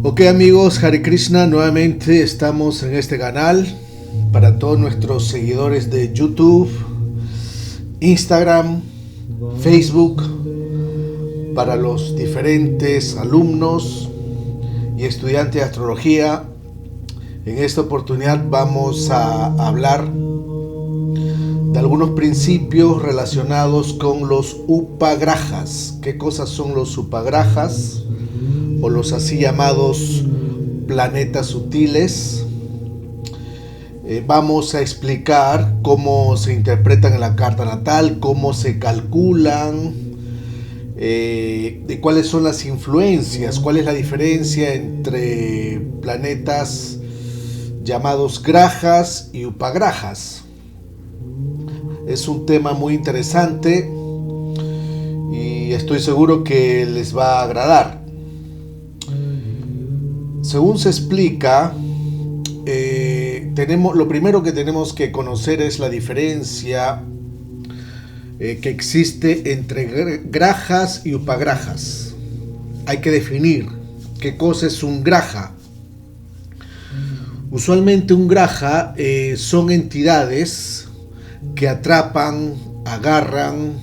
Ok amigos, Hare Krishna, nuevamente estamos en este canal para todos nuestros seguidores de YouTube, Instagram, Facebook, para los diferentes alumnos y estudiantes de astrología. En esta oportunidad vamos a hablar de algunos principios relacionados con los upagrajas. ¿Qué cosas son los upagrajas? O los así llamados planetas sutiles. Vamos a explicar cómo se interpretan en la carta natal, cómo se calculan, de cuáles son las influencias, cuál es la diferencia entre planetas llamados grajas y upagrajas. Es un tema muy interesante y estoy seguro que les va a agradar. Según se explica, lo primero que tenemos que conocer es la diferencia que existe entre grajas y upagrajas. Hay que definir qué cosa es un graja. Usualmente un graja son entidades que atrapan, agarran,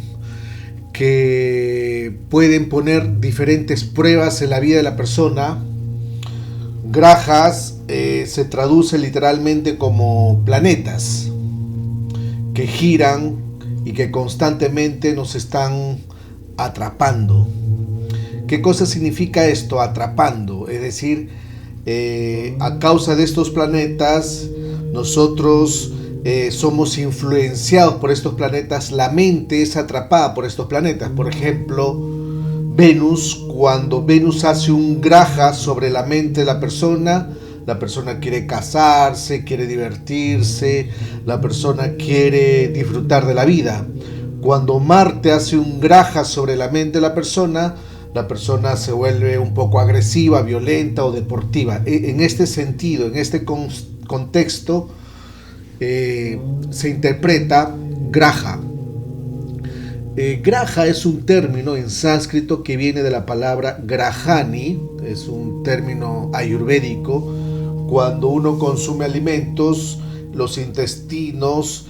que pueden poner diferentes pruebas en la vida de la persona. Grajas se traduce literalmente como planetas que giran y que constantemente nos están atrapando. ¿Qué cosa significa esto? Atrapando, es decir, a causa de estos planetas nosotros somos influenciados por estos planetas, la mente es atrapada por estos planetas. Por ejemplo, Venus, cuando Venus hace un graja sobre la mente de la persona quiere casarse, quiere divertirse, la persona quiere disfrutar de la vida. Cuando Marte hace un graja sobre la mente de la persona se vuelve un poco agresiva, violenta o deportiva. En este sentido, en este contexto, se interpreta graja. Graja es un término en sánscrito que viene de la palabra grahani, es un término ayurvédico. Cuando uno consume alimentos, los intestinos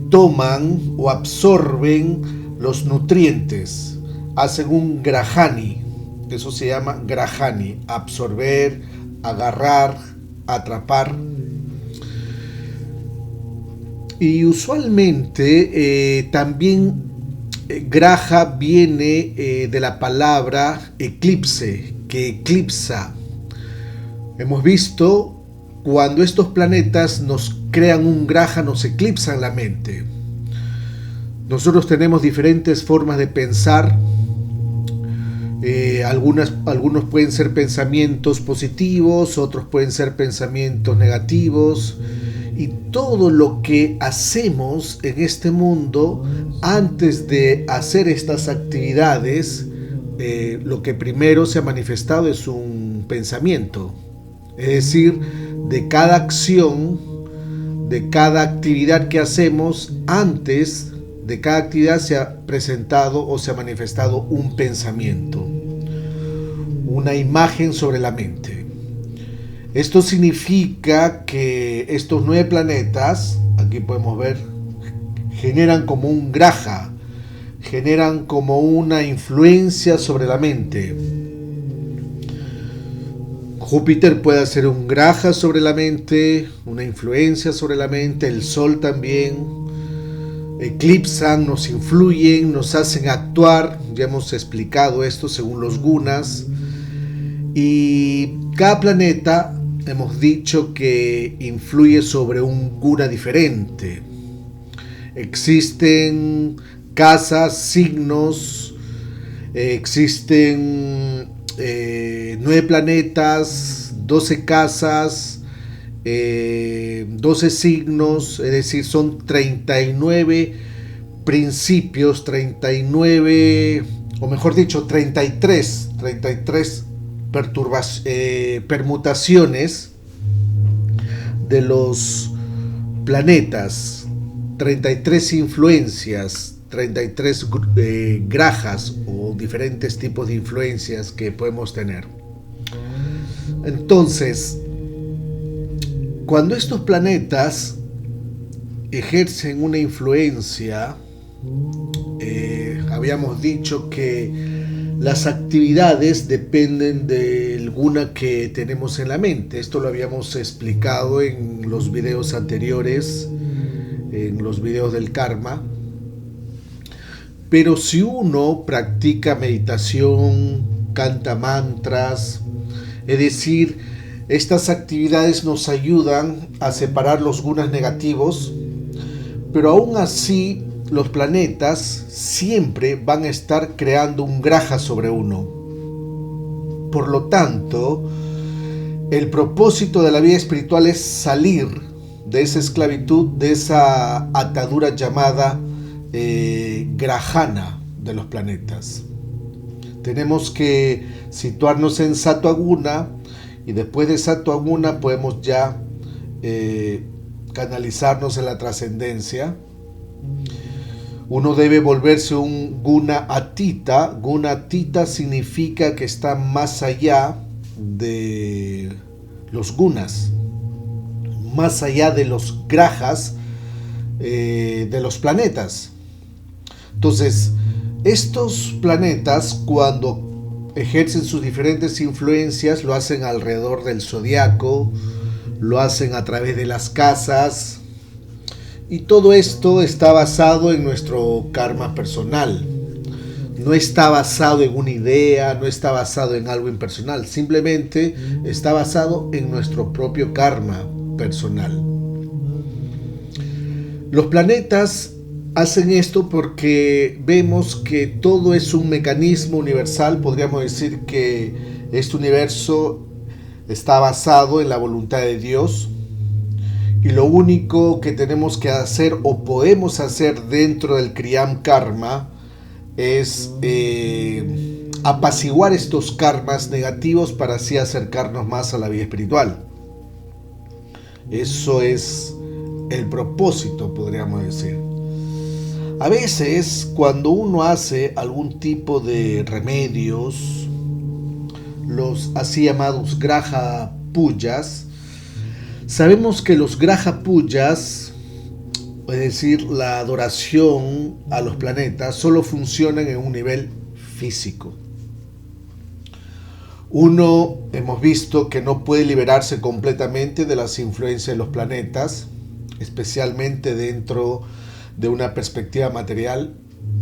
toman o absorben los nutrientes, hacen un grahani, eso se llama grahani, absorber, agarrar, atrapar. Y usualmente también graja viene de la palabra eclipse, que eclipsa. Hemos visto cuando estos planetas nos crean un graja, nos eclipsan la mente. Nosotros tenemos diferentes formas de pensar. Algunos pueden ser pensamientos positivos, otros pueden ser pensamientos negativos. Y todo lo que hacemos en este mundo, antes de hacer estas actividades, lo que primero se ha manifestado es un pensamiento. Es decir, de cada acción, de cada actividad que hacemos, antes de cada actividad se ha presentado o se ha manifestado un pensamiento, una imagen sobre la mente. Esto significa que estos 9 planetas, aquí podemos ver, generan como un graja, generan como una influencia sobre la mente. Júpiter puede hacer un graja sobre la mente, una influencia sobre la mente, el Sol también. Eclipsan, nos influyen, nos hacen actuar, ya hemos explicado esto según los gunas. Y cada planeta hemos dicho que influye sobre un guna diferente. Existen casas, signos, existen 9 planetas, 12 casas, 12 signos, es decir, son 39 principios, 39, o mejor dicho, 33 permutaciones de los planetas, 33 influencias, 33 grajas o diferentes tipos de influencias que podemos tener. Entonces, cuando estos planetas ejercen una influencia, habíamos dicho que las actividades dependen del guna que tenemos en la mente. Esto lo habíamos explicado en los videos anteriores, en los videos del karma. Pero si uno practica meditación, canta mantras, es decir, estas actividades nos ayudan a separar los gunas negativos, pero aún así los planetas siempre van a estar creando un graja sobre uno. Por lo tanto, el propósito de la vida espiritual es salir de esa esclavitud, de esa atadura llamada grajana de los planetas. Tenemos que situarnos en Sattva Guna, y después de Sattva Guna podemos ya canalizarnos en la trascendencia. Uno debe volverse un guna atita. Guna atita significa que está más allá de los gunas, más allá de los grajas de los planetas. Entonces, estos planetas, cuando ejercen sus diferentes influencias, lo hacen alrededor del zodiaco, lo hacen a través de las casas, y todo esto está basado en nuestro karma personal. No está basado en una idea, no está basado en algo impersonal, simplemente está basado en nuestro propio karma personal. Los planetas hacen esto porque vemos que todo es un mecanismo universal. Podríamos decir que este universo está basado en la voluntad de Dios, y lo único que tenemos que hacer o podemos hacer dentro del Kriyam Karma es apaciguar estos karmas negativos para así acercarnos más a la vida espiritual. Eso es el propósito, podríamos decir. A veces, cuando uno hace algún tipo de remedios, los así llamados graha puyas, sabemos que los graha puyas, es decir, la adoración a los planetas, solo funcionan en un nivel físico. Uno, hemos visto que no puede liberarse completamente de las influencias de los planetas, especialmente dentro de una perspectiva material.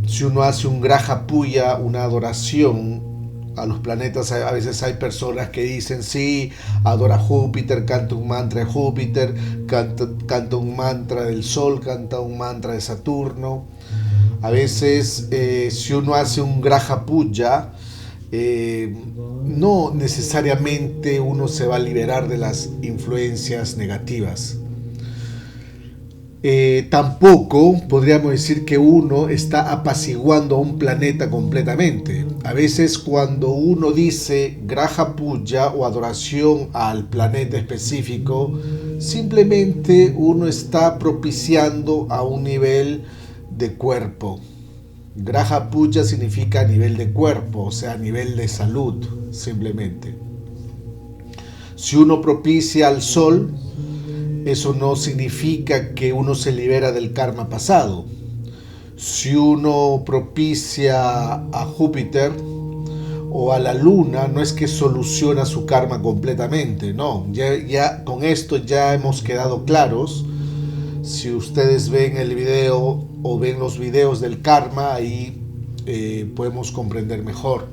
Si uno hace un graha puya, una adoración a los planetas, a veces hay personas que dicen, sí, adora a Júpiter, canta un mantra de Júpiter, canta un mantra del Sol, canta un mantra de Saturno. A veces, si uno hace un graha puya, no necesariamente uno se va a liberar de las influencias negativas. Tampoco podríamos decir que uno está apaciguando a un planeta completamente. A veces cuando uno dice graha puya o adoración al planeta específico, simplemente uno está propiciando a un nivel de cuerpo. Graha puya significa a nivel de cuerpo, o sea, a nivel de salud, simplemente. Si uno propicia al sol, eso no significa que uno se libera del karma pasado. Si uno propicia a Júpiter o a la luna, no es que soluciona su karma completamente, no. Ya con esto ya hemos quedado claros. Si ustedes ven el video o ven los videos del karma, ahí podemos comprender mejor.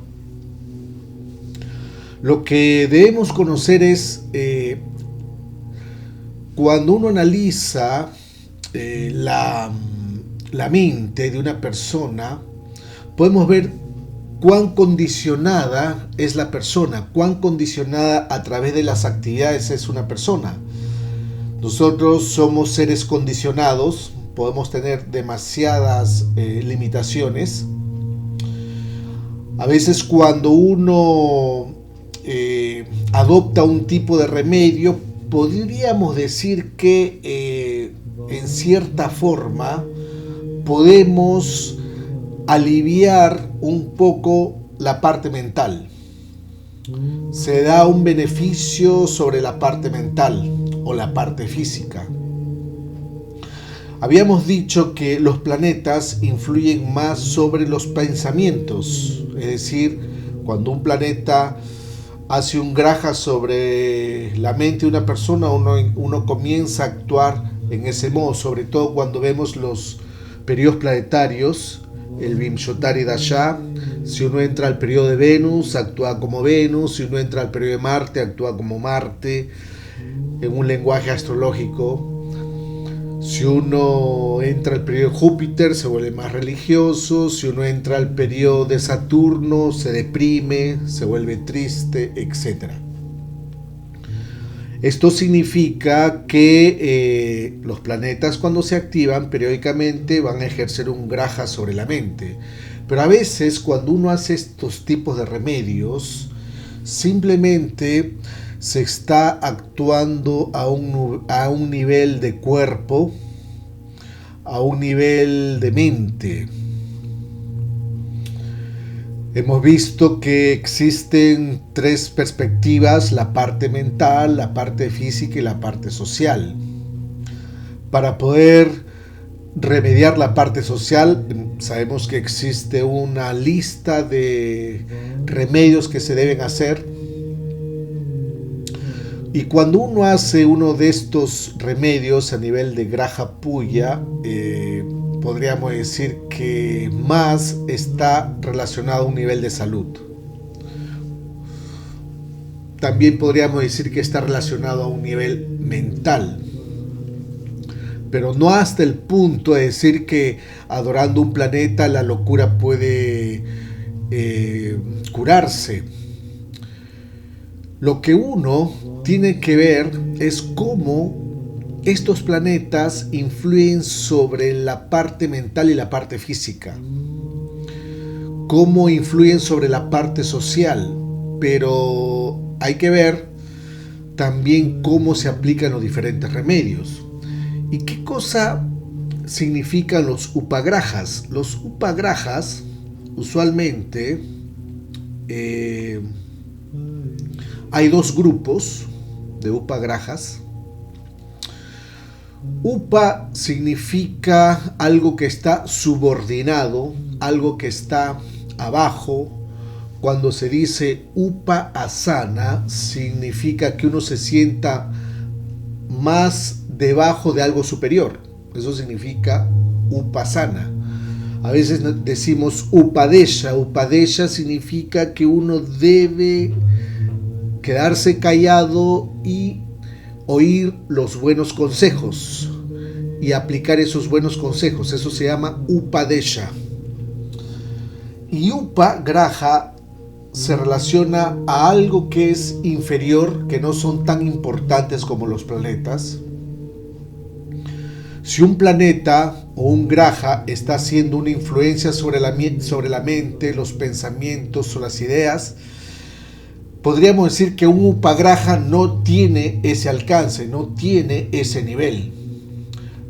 Lo que debemos conocer es cuando uno analiza la mente de una persona, podemos ver cuán condicionada es la persona, cuán condicionada a través de las actividades es una persona. Nosotros somos seres condicionados, podemos tener demasiadas limitaciones. A veces cuando uno adopta un tipo de remedio, podríamos decir que en cierta forma podemos aliviar un poco la parte mental. se da un beneficio sobre la parte mental o la parte física. Habíamos dicho que los planetas influyen más sobre los pensamientos, es decir, cuando un planeta hace un graja sobre la mente de una persona, uno comienza a actuar en ese modo, sobre todo cuando vemos los periodos planetarios, el Vimshottari Dasha. Si uno entra al periodo de Venus, actúa como Venus; si uno entra al periodo de Marte, actúa como Marte, en un lenguaje astrológico. Si uno entra al periodo de Júpiter, se vuelve más religioso. Si uno entra al periodo de Saturno, se deprime, se vuelve triste, etc. Esto significa que los planetas, cuando se activan periódicamente, van a ejercer un graja sobre la mente. Pero a veces, cuando uno hace estos tipos de remedios, simplemente se está actuando a un nivel de cuerpo, a un nivel de mente. Hemos visto que existen tres perspectivas: la parte mental, la parte física y la parte social. Para poder remediar la parte social, sabemos que existe una lista de remedios que se deben hacer. Y cuando uno hace uno de estos remedios a nivel de Graha Puya, podríamos decir que más está relacionado a un nivel de salud. También podríamos decir que está relacionado a un nivel mental. Pero no hasta el punto de decir que adorando un planeta la locura puede curarse. Lo que uno tiene que ver es cómo estos planetas influyen sobre la parte mental y la parte física, cómo influyen sobre la parte social, pero hay que ver también cómo se aplican los diferentes remedios. ¿Y qué cosa significan los upagrajas? Los upagrajas usualmente hay dos grupos de upagrajas. Upa significa algo que está subordinado, algo que está abajo. Cuando se dice upa asana, significa que uno se sienta más debajo de algo superior. Eso significa upasana. A veces decimos upadesha. Upadesha significa que uno debe quedarse callado y oír los buenos consejos y aplicar esos buenos consejos. Eso se llama upadesha. Y upagraha se relaciona a algo que es inferior, que no son tan importantes como los planetas. Si un planeta o un graha está haciendo una influencia sobre la mente, los pensamientos o las ideas, podríamos decir que un upagraha no tiene ese alcance, no tiene ese nivel.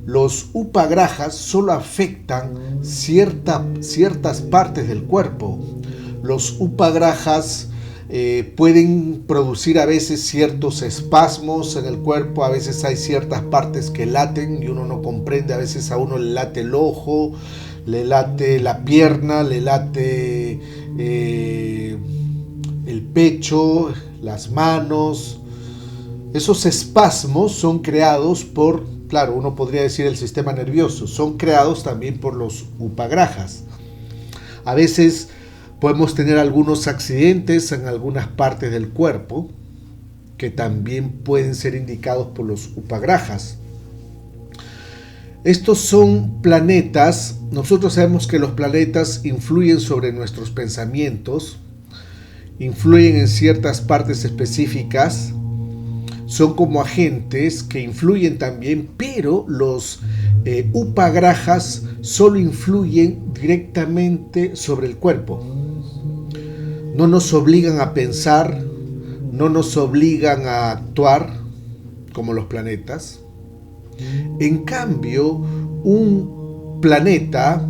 Los upagrajas solo afectan ciertas partes del cuerpo. Los upagrajas pueden producir a veces ciertos espasmos en el cuerpo. A veces hay ciertas partes que laten y uno no comprende. A veces a uno le late el ojo, le late la pierna, le late el pecho, las manos. Esos espasmos son creados por, claro, uno podría decir el sistema nervioso, son creados también por los upagrajas. A veces podemos tener algunos accidentes en algunas partes del cuerpo que también pueden ser indicados por los upagrajas. Estos son planetas. Nosotros sabemos que los planetas influyen sobre nuestros pensamientos, influyen en ciertas partes específicas, son como agentes que influyen también, pero los upagrajas solo influyen directamente sobre el cuerpo. No nos obligan a pensar, no nos obligan a actuar como los planetas. En cambio, un planeta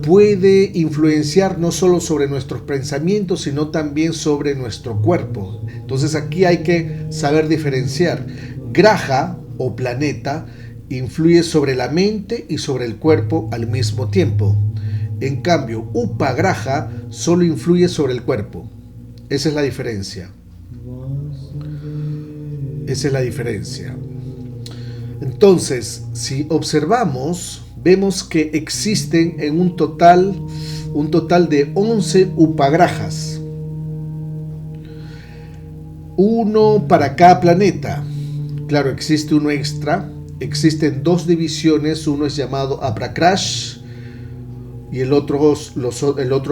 puede influenciar no solo sobre nuestros pensamientos, sino también sobre nuestro cuerpo. Entonces aquí hay que saber diferenciar. Graha o planeta influye sobre la mente y sobre el cuerpo al mismo tiempo. En cambio, Upagraha solo influye sobre el cuerpo. Esa es la diferencia. Esa es la diferencia. Entonces, si observamos, vemos que existen en un total de 11 upagrahas. Uno para cada planeta. Claro, existe uno extra. Existen dos divisiones. Uno es llamado Aprakrash y el otro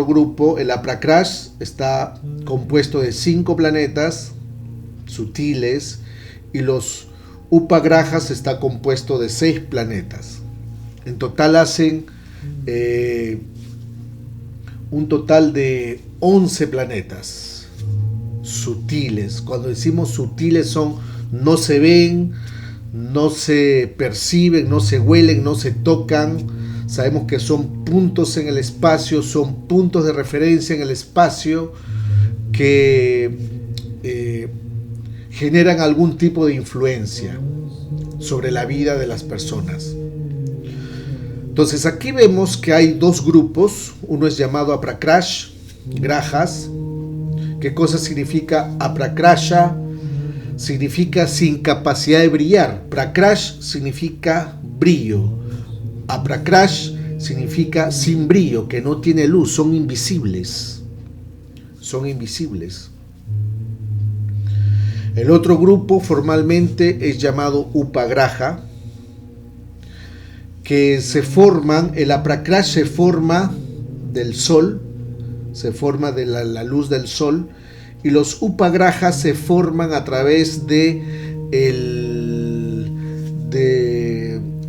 grupo, el Aprakrash, está compuesto de 5 planetas sutiles, y los Upagrahas está compuesto de 6 planetas. En total hacen un total de 11 planetas sutiles. Cuando decimos sutiles no se ven, no se perciben, no se huelen, no se tocan. Sabemos que son puntos en el espacio, son puntos de referencia en el espacio que generan algún tipo de influencia sobre la vida de las personas. Entonces aquí vemos que hay dos grupos. Uno es llamado Aprakrash, Grahas. ¿Qué cosa significa Aprakrasha? Significa sin capacidad de brillar. Prakrash significa brillo. Aprakrash significa sin brillo, que no tiene luz, son invisibles. Son invisibles. El otro grupo formalmente es llamado Upagraha, que se forman, el Aprakrash se forma del sol, se forma de la luz del sol, y los Upagrahas se forman a través de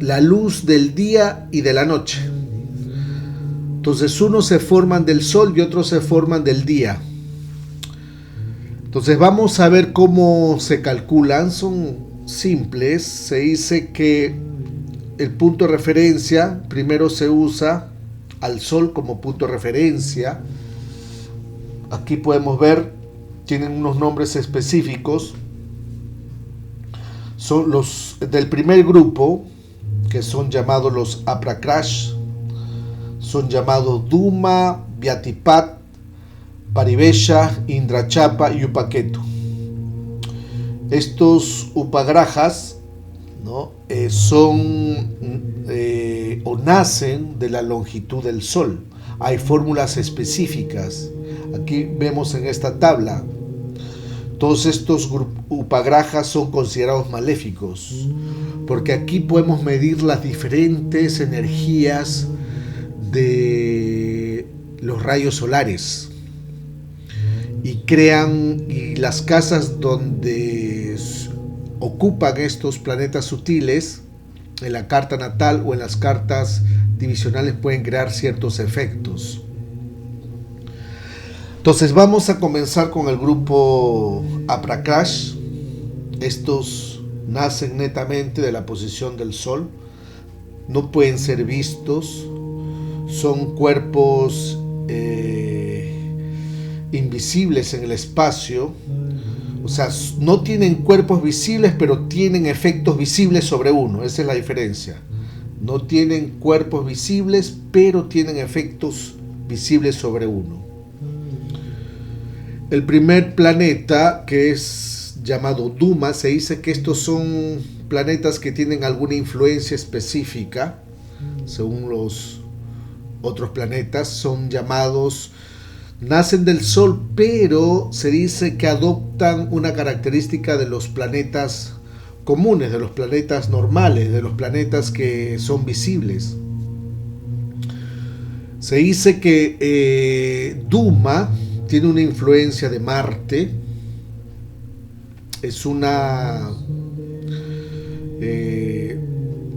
la luz del día y de la noche. Entonces unos se forman del sol y otros se forman del día. Entonces vamos a ver cómo se calculan. Son simples. Se dice que el punto de referencia, primero se usa al sol como punto de referencia. Aquí podemos ver, tienen unos nombres específicos. Son los del primer grupo, que son llamados los Aprakrash, son llamados Duma, Vyatipat, Parivesha, Indrachapa y Upaketu. Estos Upagrahas, ¿no? O nacen de la longitud del sol. Hay fórmulas específicas. Aquí vemos en esta tabla. Todos estos Upagrahas son considerados maléficos, porque aquí podemos medir las diferentes energías de los rayos solares y las casas donde ocupan estos planetas sutiles en la carta natal o en las cartas divisionales pueden crear ciertos efectos. Entonces vamos a comenzar con el grupo Aprakrash. Estos nacen netamente de la posición del sol, no pueden ser vistos, son cuerpos invisibles en el espacio, o sea, no tienen cuerpos visibles, pero tienen efectos visibles sobre uno. Esa es la diferencia. No tienen cuerpos visibles, pero tienen efectos visibles sobre uno. El primer planeta, que es llamado Duma, se dice que estos son planetas que tienen alguna influencia específica, según los otros planetas, son llamados, nacen del Sol, pero se dice que adoptan una característica de los planetas comunes, de los planetas normales, de los planetas que son visibles. Se dice que Duma tiene una influencia de Marte,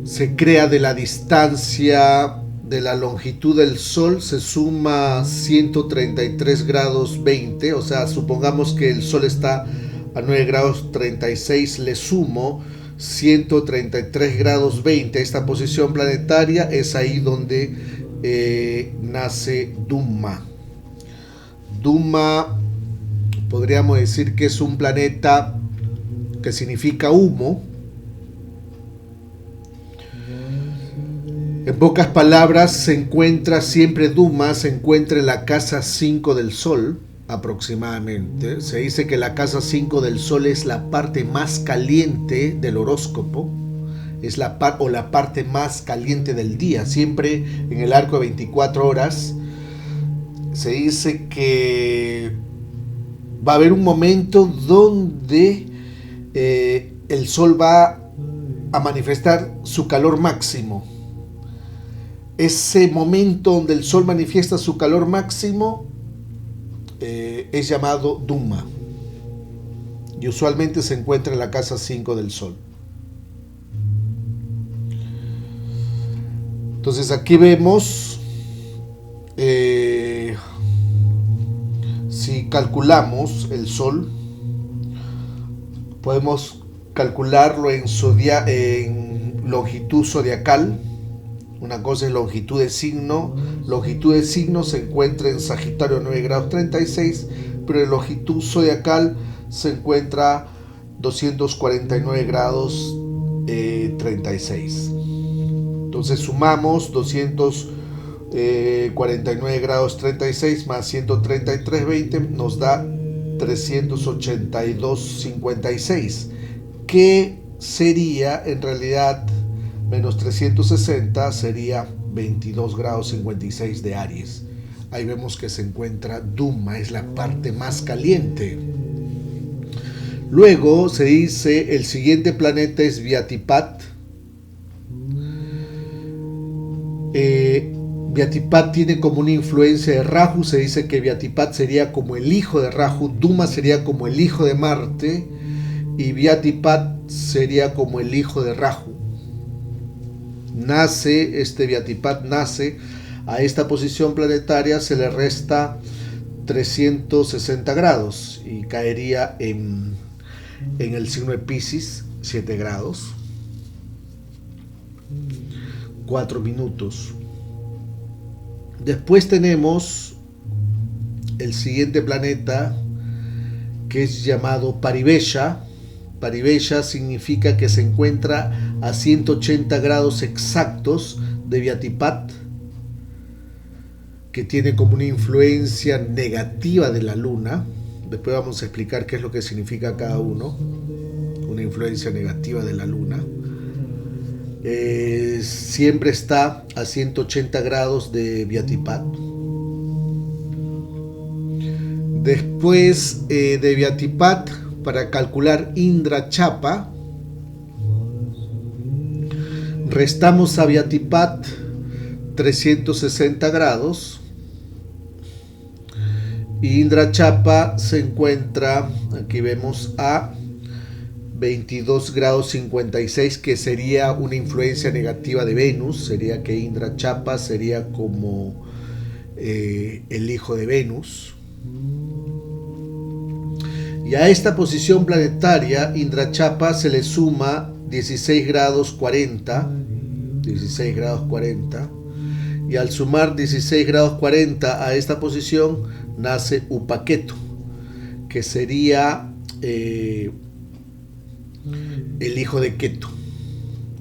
se crea de la distancia de la longitud del Sol, se suma 133 grados 20, o sea, supongamos que el Sol está a 9 grados 36, le sumo 133 grados 20 a esta posición planetaria, es ahí donde nace Duma. Duma podríamos decir que es un planeta que significa humo. En pocas palabras, se encuentra siempre Duma, se encuentra en la casa 5 del Sol, aproximadamente. Se dice que la casa 5 del Sol es la parte más caliente del horóscopo, es la parte más caliente del día. Siempre en el arco de 24 horas se dice que va a haber un momento donde el Sol va a manifestar su calor máximo. Ese momento donde el Sol manifiesta su calor máximo es llamado Duma, y usualmente se encuentra en la casa 5 del Sol. Entonces aquí vemos, si calculamos el Sol, podemos calcularlo en longitud zodiacal. Una cosa es longitud de signo. Longitud de signo se encuentra en Sagitario 9 grados 36, pero en longitud zodiacal se encuentra 249 grados 36. Entonces sumamos 249 grados 36 más 133,20 nos da 382,56, que sería en realidad menos 360, sería 22 grados 56 de Aries. Ahí vemos que se encuentra Duma, es la parte más caliente. Luego se dice el siguiente planeta es Vyatipat. Vyatipat tiene como una influencia de Rahu. Se dice que Vyatipat sería como el hijo de Rahu, Duma sería como el hijo de Marte y Vyatipat sería como el hijo de Rahu. Vyatipat nace a esta posición planetaria, se le resta 360 grados y caería en el signo de Piscis, 7 grados, 4 minutos. Después tenemos el siguiente planeta, que es llamado Paribesha. Paribesha significa que se encuentra a 180 grados exactos de Vyatipat, que tiene como una influencia negativa de la Luna. Después vamos a explicar qué es lo que significa cada uno. Una influencia negativa de la Luna. Siempre está a 180 grados de Vyatipat. Después de Vyatipat, para calcular Indrachapa, restamos a Vyatipat 360 grados y Indrachapa se encuentra, aquí vemos, a 22 grados 56, que sería una influencia negativa de Venus. Sería que Indrachapa sería como el hijo de Venus. Y a esta posición planetaria, Indrachapa, se le suma 16 grados 40, y al sumar 16 grados 40 a esta posición, nace Upaketu, que sería el hijo de Ketu,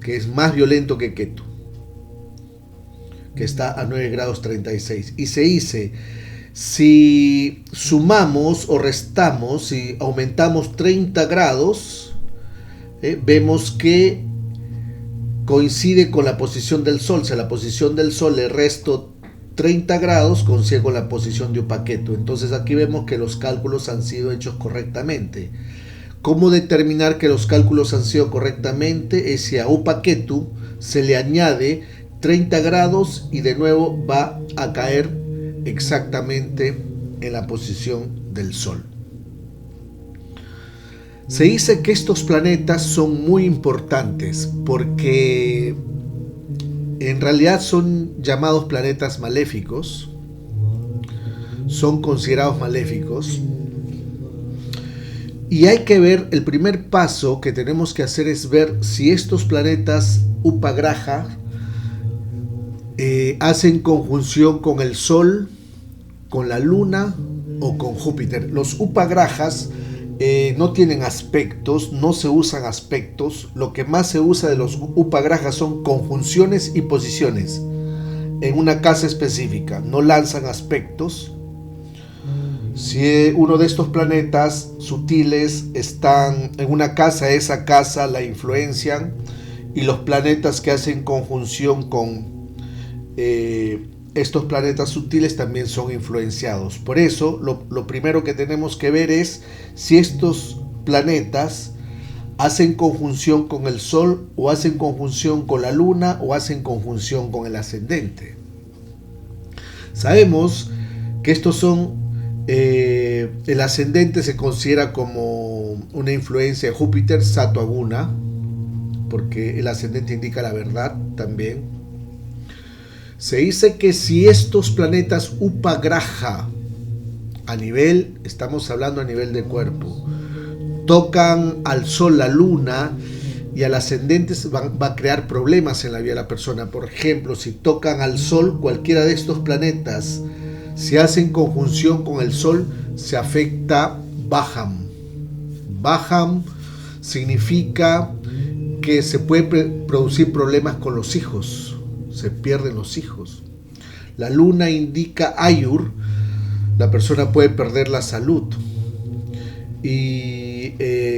que es más violento que Ketu, que está a 9 grados 36. Y se dice, si sumamos o restamos, si aumentamos 30 grados, vemos que coincide con la posición del Sol. Si a la posición del Sol le resto 30 grados, coincide con la posición de Upaketu. Entonces aquí vemos que los cálculos han sido hechos correctamente. ¿Cómo determinar que los cálculos han sido correctamente? Es si a Upaketu se le añade 30 grados y de nuevo va a caer exactamente en la posición del Sol. Se dice que estos planetas son muy importantes porque en realidad son llamados planetas maléficos, son considerados maléficos, y hay que ver, el primer paso que tenemos que hacer es ver si estos planetas Upagraha hacen conjunción con el Sol, con la Luna o con Júpiter. Los upagrajas no tienen aspectos, no se usan aspectos. Lo que más se usa de los upagrajas son conjunciones y posiciones en una casa específica. No lanzan aspectos. Si uno de estos planetas sutiles están en una casa, esa casa la influencian, y los planetas que hacen conjunción con estos planetas sutiles también son influenciados. Por eso lo primero que tenemos que ver es si estos planetas hacen conjunción con el Sol, o hacen conjunción con la Luna, o hacen conjunción con el ascendente. Sabemos que estos son el ascendente se considera como una influencia de Júpiter, Sattva-guna, porque el ascendente indica la verdad también. Se dice que si estos planetas upagraha a nivel, estamos hablando a nivel de cuerpo, tocan al Sol, la Luna y al ascendente, va a crear problemas en la vida de la persona. Por ejemplo, si tocan al Sol, cualquiera de estos planetas, si hacen conjunción con el Sol, se afecta Baham. Baham significa que se puede producir problemas con los hijos, se pierden los hijos. La Luna indica Ayur, la persona puede perder la salud. Y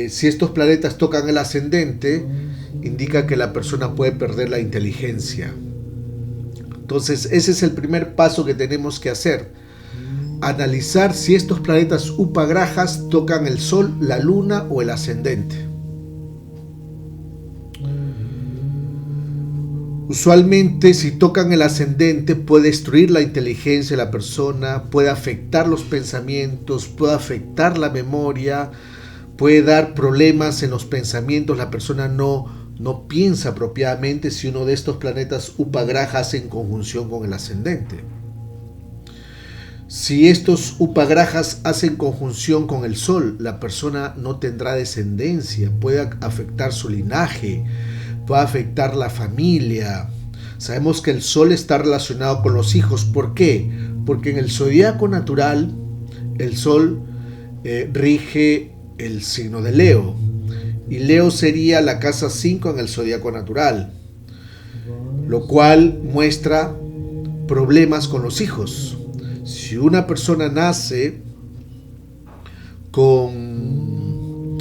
si estos planetas tocan el ascendente, indica que la persona puede perder la inteligencia. Entonces ese es el primer paso que tenemos que hacer: analizar si estos planetas upagrajas tocan el Sol, la Luna o el ascendente. Usualmente, si tocan el ascendente, puede destruir la inteligencia de la persona, puede afectar los pensamientos, puede afectar la memoria, puede dar problemas en los pensamientos. La persona no piensa apropiadamente si uno de estos planetas upagraha hace en conjunción con el ascendente. Si estos upagrajas hacen conjunción con el Sol, la persona no tendrá descendencia, puede afectar su linaje, puede afectar la familia. Sabemos que el Sol está relacionado con los hijos. ¿Por qué? Porque en el zodiaco natural el Sol rige el signo de Leo, y Leo sería la casa 5 en el zodiaco natural, lo cual muestra problemas con los hijos. Si una persona nace con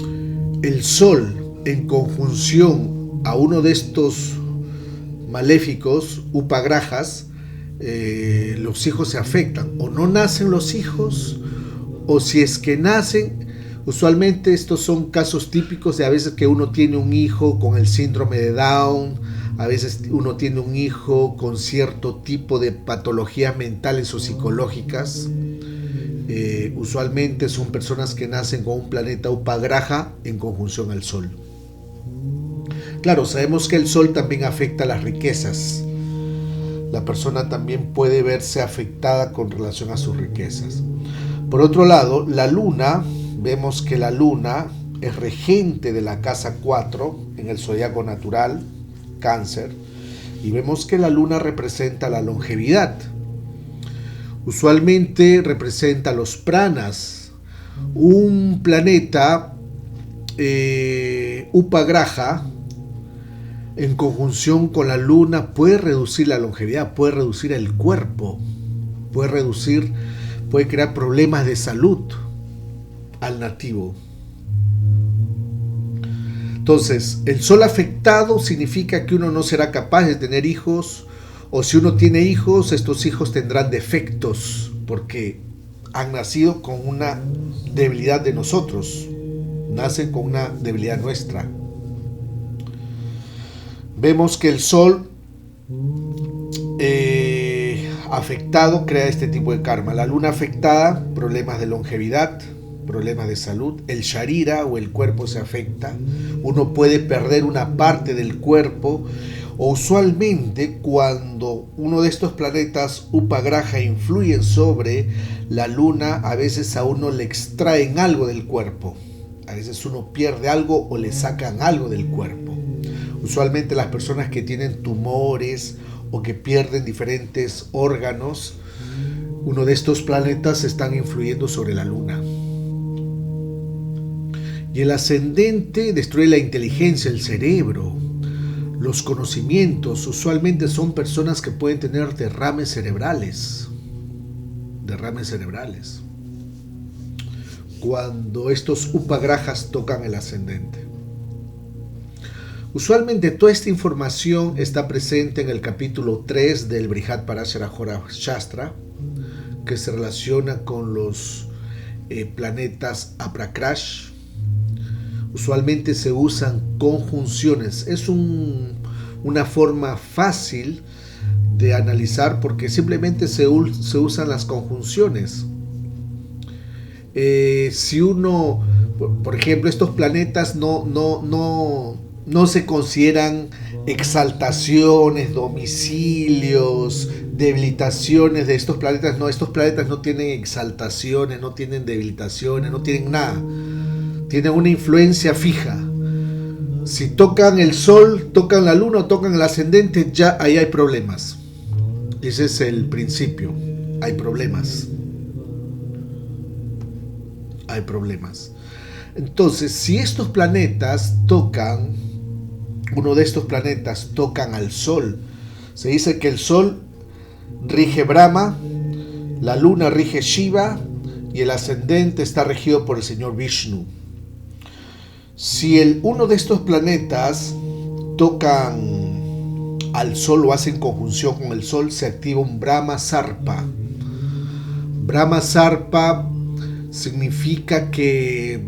el Sol en conjunción a uno de estos maléficos upagrajas, los hijos se afectan, o no nacen los hijos, o si es que nacen, usualmente estos son casos típicos de a veces que uno tiene un hijo con el síndrome de Down, a veces uno tiene un hijo con cierto tipo de patologías mentales o psicológicas. Usualmente son personas que nacen con un planeta upagraha en conjunción al Sol. Claro, sabemos que el Sol también afecta las riquezas. La persona también puede verse afectada con relación a sus riquezas. Por otro lado, la Luna, vemos que la Luna es regente de la casa 4 en el zodiaco natural, Cáncer, y vemos que la Luna representa la longevidad. Usualmente representa los pranas. Un planeta upagraha en conjunción con la Luna puede reducir la longevidad, puede reducir el cuerpo, puede crear problemas de salud al nativo. Entonces, el Sol afectado significa que uno no será capaz de tener hijos, o si uno tiene hijos, estos hijos tendrán defectos porque han nacido con una debilidad de nosotros, nacen con una debilidad nuestra. Vemos que el Sol afectado crea este tipo de karma. La Luna afectada, problemas de longevidad, problemas de salud. El Sharira o el cuerpo se afecta. Uno puede perder una parte del cuerpo. O usualmente cuando uno de estos planetas upagraha influyen sobre la Luna, a veces a uno le extraen algo del cuerpo. A veces uno pierde algo o le sacan algo del cuerpo. Usualmente las personas que tienen tumores o que pierden diferentes órganos, uno de estos planetas están influyendo sobre la Luna. Y el ascendente destruye la inteligencia, el cerebro, los conocimientos. Usualmente son personas que pueden tener derrames cerebrales. Cuando estos upagrajas tocan el ascendente. Usualmente toda esta información está presente en el capítulo 3 del Brihad Parashara Shastra, que se relaciona con los planetas Aprakrash. Usualmente se usan conjunciones. Es una forma fácil de analizar porque simplemente se usan las conjunciones. Si uno, por ejemplo, estos planetas no se consideran exaltaciones, domicilios, debilitaciones de estos planetas. No, estos planetas no tienen exaltaciones, no tienen debilitaciones, no tienen nada. Tienen una influencia fija. Si tocan el Sol, tocan la Luna o tocan el ascendente, ya ahí hay problemas. Ese es el principio. Hay problemas. Entonces, si estos planetas uno de estos planetas tocan al Sol, se dice que el Sol rige Brahma, la Luna rige Shiva y el ascendente está regido por el Señor Vishnu. Si uno de estos planetas tocan al Sol o hacen conjunción con el Sol, se activa un Brahma Sarpa. Brahma Sarpa significa que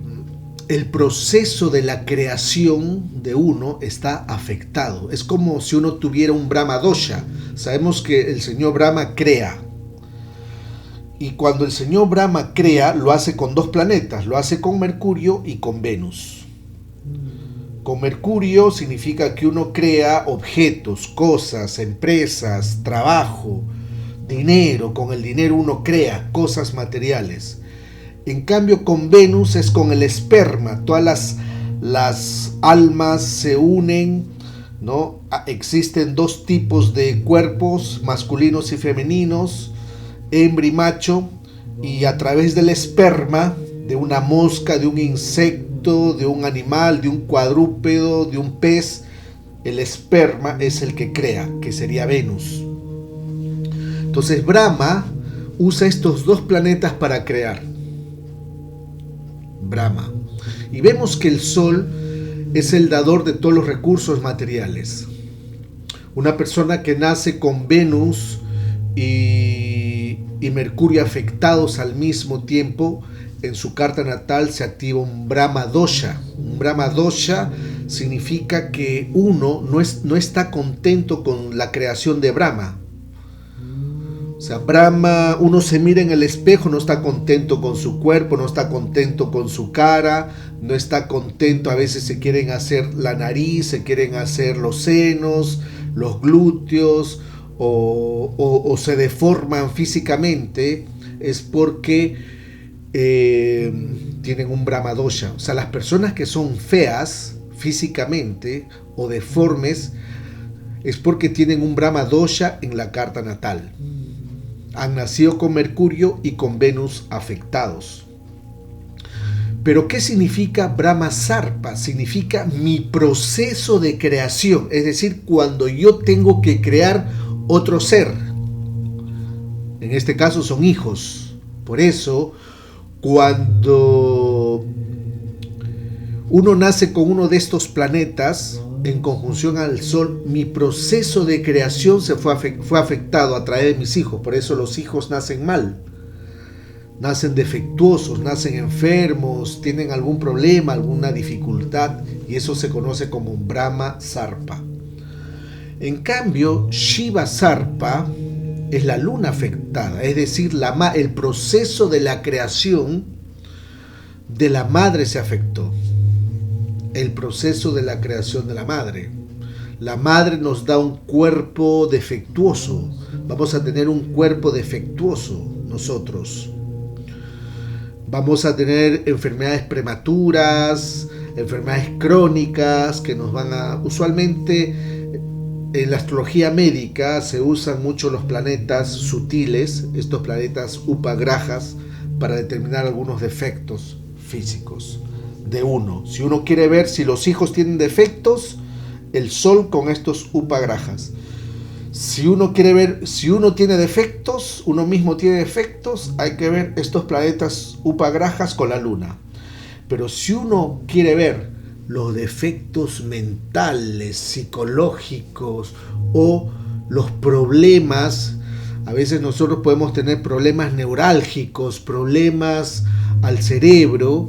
el proceso de la creación de uno está afectado. Es como si uno tuviera un Brahma Dosha. Sabemos que el señor Brahma crea. Y cuando el señor Brahma crea, lo hace con dos planetas. Lo hace con Mercurio y con Venus. Con Mercurio significa que uno crea objetos, cosas, empresas, trabajo, dinero. Con el dinero uno crea cosas materiales. En cambio, con Venus es con el esperma. Todas las almas se unen, ¿no? Existen dos tipos de cuerpos, masculinos y femeninos, hembra y macho, y a través del esperma, de una mosca, de un insecto, de un animal, de un cuadrúpedo, de un pez, el esperma es el que crea, que sería Venus. Entonces Brahma usa estos dos planetas para crear. Brahma. Y vemos que el Sol es el dador de todos los recursos materiales. Una persona que nace con Venus y Mercurio afectados al mismo tiempo, en su carta natal se activa un Brahma Dosha. Un Brahma Dosha significa que uno no está contento con la creación de Brahma. O sea, Brahma, uno se mira en el espejo, no está contento con su cuerpo, no está contento con su cara, no está contento, a veces se quieren hacer la nariz, se quieren hacer los senos, los glúteos, o se deforman físicamente, es porque tienen un Brahma Dosha. O sea, las personas que son feas físicamente o deformes, es porque tienen un Brahma Dosha en la carta natal. Han nacido con Mercurio y con Venus afectados. Pero ¿qué significa Brahma Sarpa? Significa mi proceso de creación, es decir, cuando yo tengo que crear otro ser. En este caso son hijos. Por eso, cuando uno nace con uno de estos planetas en conjunción al Sol, mi proceso de creación fue afectado a través de mis hijos. Por eso los hijos nacen mal, nacen defectuosos, nacen enfermos, tienen algún problema, alguna dificultad, y eso se conoce como un Brahma Sarpa. En cambio, Shiva Sarpa es la luna afectada, es decir, el proceso de la creación de la madre se afectó. El proceso de la creación de la madre. La madre nos da un cuerpo defectuoso. Vamos a tener un cuerpo defectuoso nosotros. Vamos a tener enfermedades prematuras, enfermedades crónicas que nos van a... Usualmente en la astrología médica se usan mucho los planetas sutiles, estos planetas upagrajas, para determinar algunos defectos físicos de uno. Si uno quiere ver si los hijos tienen defectos, el Sol con estos upagrajas. Si uno quiere ver si uno tiene defectos, uno mismo tiene defectos, hay que ver estos planetas upagrajas con la Luna. Pero si uno quiere ver los defectos mentales, psicológicos o los problemas, a veces nosotros podemos tener problemas neurálgicos, problemas al cerebro,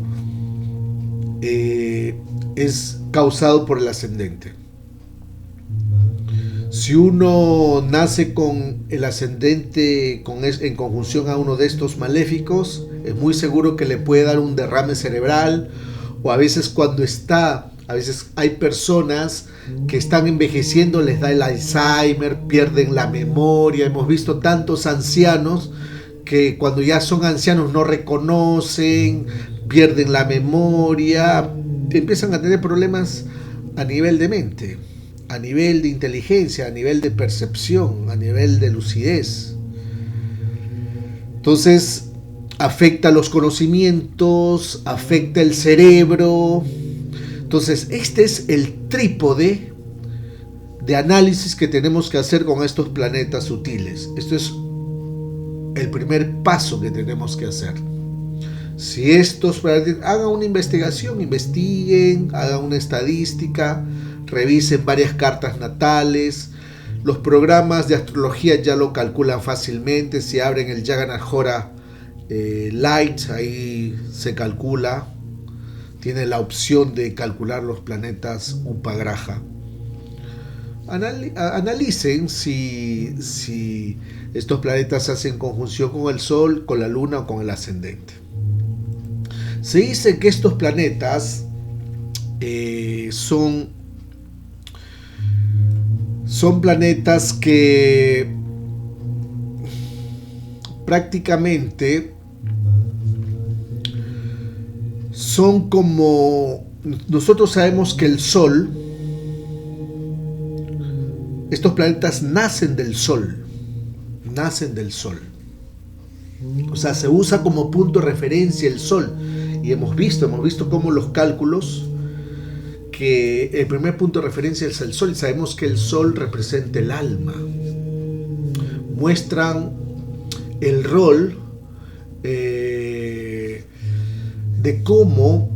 es causado por el ascendente. Si uno nace con el ascendente en conjunción a uno de estos maléficos, es muy seguro que le puede dar un derrame cerebral, o a veces hay personas que están envejeciendo, les da el Alzheimer, pierden la memoria. Hemos visto tantos ancianos que cuando ya son ancianos no reconocen, pierden la memoria, empiezan a tener problemas a nivel de mente, a nivel de inteligencia, a nivel de percepción, a nivel de lucidez. Entonces, afecta los conocimientos, afecta el cerebro. Entonces, este es el trípode de análisis que tenemos que hacer con estos planetas sutiles. Esto es el primer paso que tenemos que hacer. Si estos planetas, hagan una investigación, investiguen, hagan una estadística, revisen varias cartas natales. Los programas de astrología ya lo calculan fácilmente. Si abren el Jagannath Light, ahí se calcula. Tiene la opción de calcular los planetas upagraja. Analicen si estos planetas hacen conjunción con el Sol, con la Luna o con el ascendente. Se dice que estos planetas son planetas que prácticamente son como, nosotros sabemos que el Sol, estos planetas nacen del Sol. O sea, se usa como punto de referencia el Sol. Y hemos visto cómo los cálculos, que el primer punto de referencia es el Sol, y sabemos que el Sol representa el alma. Muestran el rol de cómo,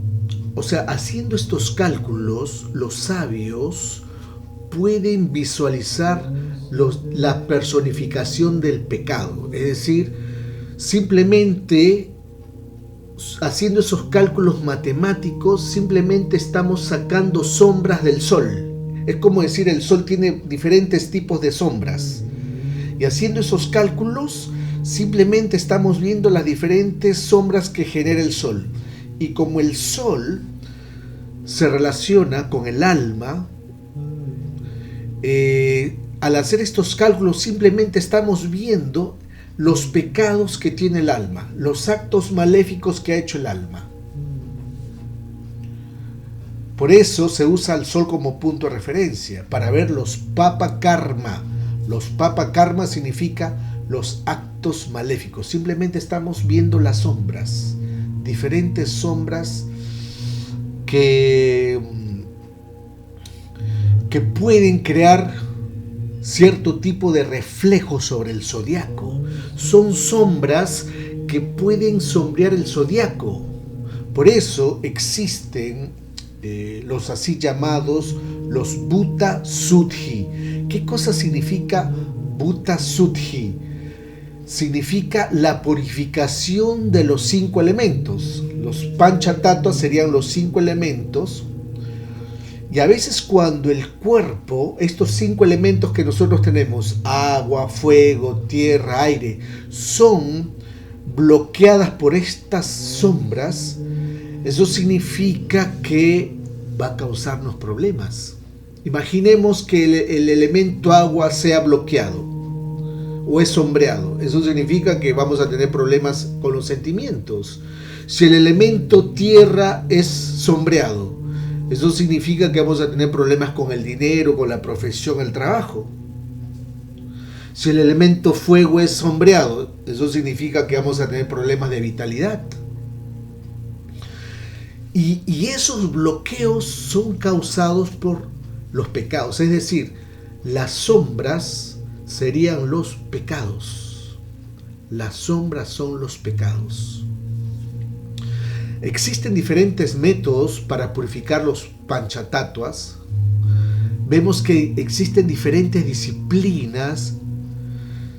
o sea, haciendo estos cálculos, los sabios pueden visualizar la personificación del pecado. Es decir, simplemente haciendo esos cálculos matemáticos, simplemente estamos sacando sombras del Sol. Es como decir, el Sol tiene diferentes tipos de sombras. Y haciendo esos cálculos, simplemente estamos viendo las diferentes sombras que genera el Sol. Y como el Sol se relaciona con el alma, al hacer estos cálculos simplemente estamos viendo los pecados que tiene el alma, los actos maléficos que ha hecho el alma. Por eso se usa el Sol como punto de referencia, para ver los papa karma. Los papa karma significa los actos maléficos. Simplemente estamos viendo las sombras, diferentes sombras que pueden crear cierto tipo de reflejo sobre el zodiaco. Son sombras que pueden sombrear el zodiaco. Por eso existen los así llamados los Bhuta Sudhi. ¿Qué cosa significa Bhuta Sudhi? Significa la purificación de los 5 elementos. Los Panchatattva serían los 5 elementos. Y a veces cuando el cuerpo, estos 5 elementos que nosotros tenemos, agua, fuego, tierra, aire, son bloqueadas por estas sombras, eso significa que va a causarnos problemas. Imaginemos que el elemento agua sea bloqueado o es sombreado. Eso significa que vamos a tener problemas con los sentimientos. Si el elemento tierra es sombreado, Eso significa que vamos a tener problemas con el dinero, con la profesión, el trabajo. Si el elemento fuego es sombreado, eso significa que vamos a tener problemas de vitalidad. Y esos bloqueos son causados por los pecados, es decir, las sombras serían los pecados. Las sombras son los pecados. Existen diferentes métodos para purificar los panchatattwas. Vemos que existen diferentes disciplinas.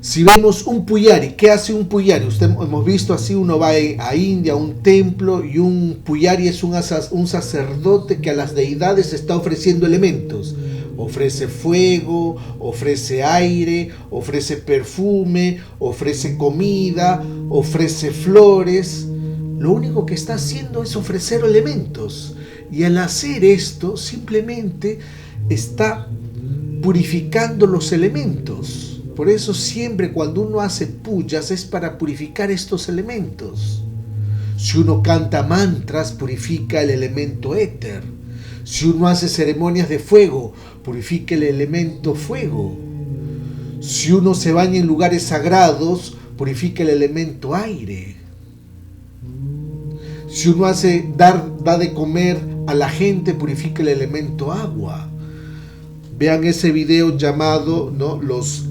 Si vemos un pujari, ¿qué hace un pujari? Hemos visto así, uno va a India, a un templo, y un pujari es un sacerdote que a las deidades está ofreciendo elementos. Ofrece fuego, ofrece aire, ofrece perfume, ofrece comida, ofrece flores. Lo único que está haciendo es ofrecer elementos. Y al hacer esto, simplemente está purificando los elementos. Por eso siempre cuando uno hace pujas es para purificar estos elementos. Si uno canta mantras, purifica el elemento éter. Si uno hace ceremonias de fuego, purifica el elemento fuego. Si uno se baña en lugares sagrados, purifica el elemento aire. Si uno da de comer a la gente, purifica el elemento agua. Vean ese video llamado, ¿no?, los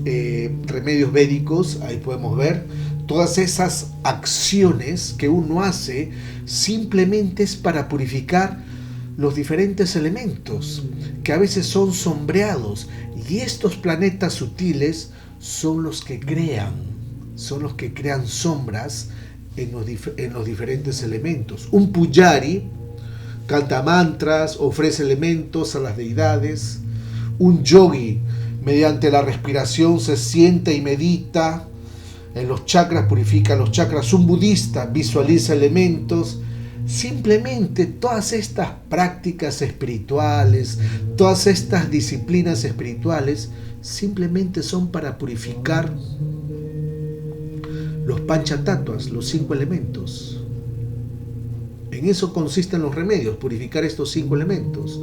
remedios védicos. Ahí podemos ver todas esas acciones que uno hace, simplemente es para purificar los diferentes elementos que a veces son sombreados, y estos planetas sutiles son los que crean sombras en los diferentes elementos. Un pujari canta mantras, ofrece elementos a las deidades. Un yogi, mediante la respiración, se sienta y medita en los chakras, purifica los chakras. Un budista visualiza elementos. Simplemente todas estas prácticas espirituales, todas estas disciplinas espirituales, simplemente son para purificar los panchatattwas, los 5 elementos. En eso consisten los remedios, purificar estos 5 elementos.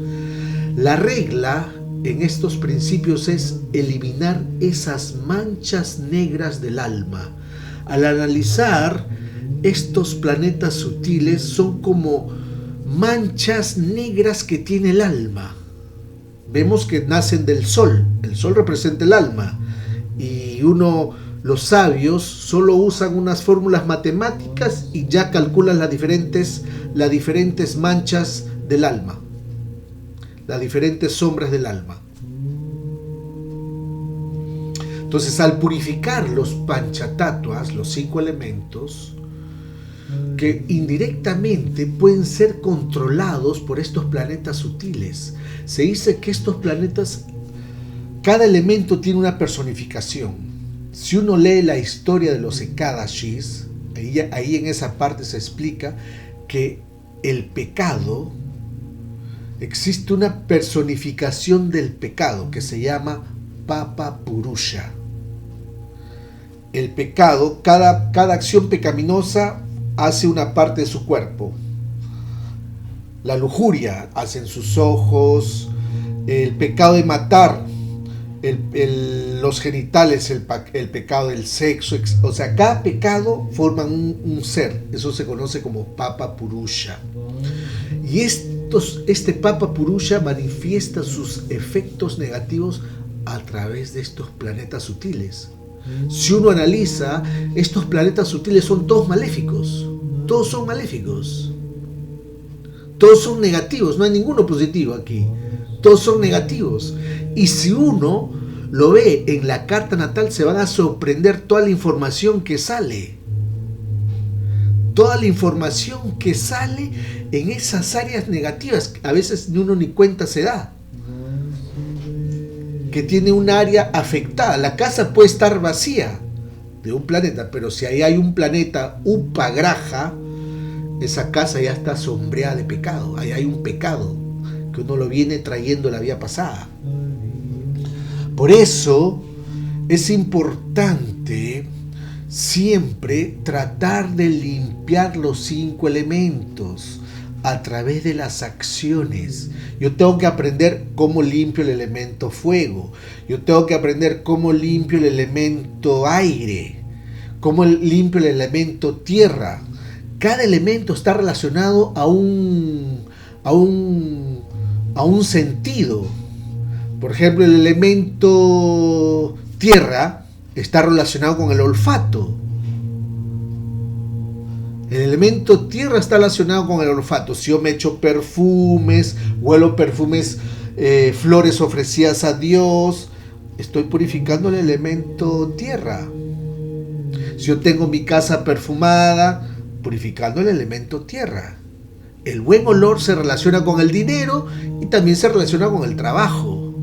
La regla en estos principios es eliminar esas manchas negras del alma. Al analizar, estos planetas sutiles son como manchas negras que tiene el alma. Vemos que nacen del sol. El sol representa el alma. Y los sabios solo usan unas fórmulas matemáticas y ya calculan las diferentes manchas del alma, las diferentes sombras del alma. Entonces, al purificar los panchatattwas, los 5 elementos, que indirectamente pueden ser controlados por estos planetas sutiles. Se dice que estos planetas, cada elemento tiene una personificación. Si uno lee la historia de los Ekadashis, ahí en esa parte se explica que el pecado, existe una personificación del pecado que se llama Papa Purusha. El pecado, cada acción pecaminosa hace una parte de su cuerpo. La lujuria hace en sus ojos, el pecado de matar, los genitales, el pecado del sexo, o sea, cada pecado forma un ser. Eso se conoce como Papa Purusha. Y este Papa Purusha manifiesta sus efectos negativos a través de estos planetas sutiles. Si uno analiza, estos planetas sutiles son todos maléficos. Todos son maléficos. Todos son negativos. No hay ninguno positivo aquí. Todos son negativos. Y si uno lo ve en la carta natal, se van a sorprender toda la información que sale. Toda la información que sale en esas áreas negativas. A veces uno ni cuenta se da. Que tiene un área afectada. La casa puede estar vacía de un planeta, pero si ahí hay un planeta Upagraha, esa casa ya está sombreada de pecado. Ahí hay un pecado que uno lo viene trayendo la vida pasada. Por eso es importante siempre tratar de limpiar los 5 elementos. a través de las acciones. Yo tengo que aprender cómo limpio el elemento fuego. Yo tengo que aprender cómo limpio el elemento aire. Cómo limpio el elemento tierra. Cada elemento está relacionado a un sentido. Por ejemplo, el elemento tierra está relacionado con el olfato. El elemento tierra está relacionado con el olfato. Si yo me echo perfumes, huelo perfumes, flores ofrecidas a Dios, estoy purificando el elemento tierra. Si yo tengo mi casa perfumada, purificando el elemento tierra. El buen olor se relaciona con el dinero y también se relaciona con el trabajo.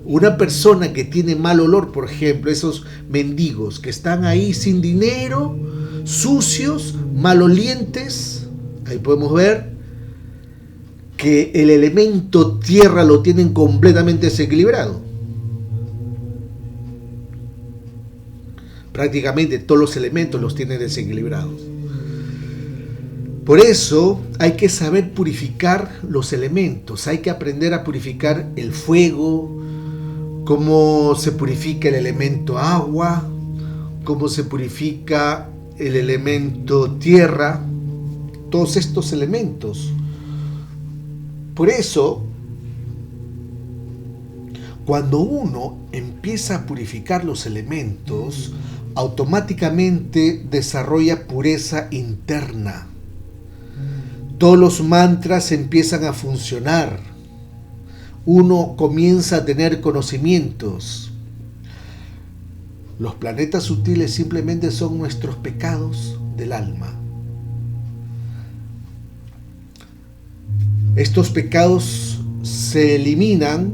Una persona que tiene mal olor, por ejemplo, esos mendigos que están ahí sin dinero, sucios, malolientes, ahí podemos ver que el elemento tierra lo tienen completamente desequilibrado. Prácticamente todos los elementos los tienen desequilibrados. Por eso hay que saber purificar los elementos, hay que aprender a purificar el fuego, cómo se purifica el elemento agua, cómo se purifica el elemento tierra, todos estos elementos. Por eso, cuando uno empieza a purificar los elementos, automáticamente desarrolla pureza interna. Todos los mantras empiezan a funcionar. Uno comienza a tener conocimientos. Los planetas sutiles simplemente son nuestros pecados del alma. Estos pecados se eliminan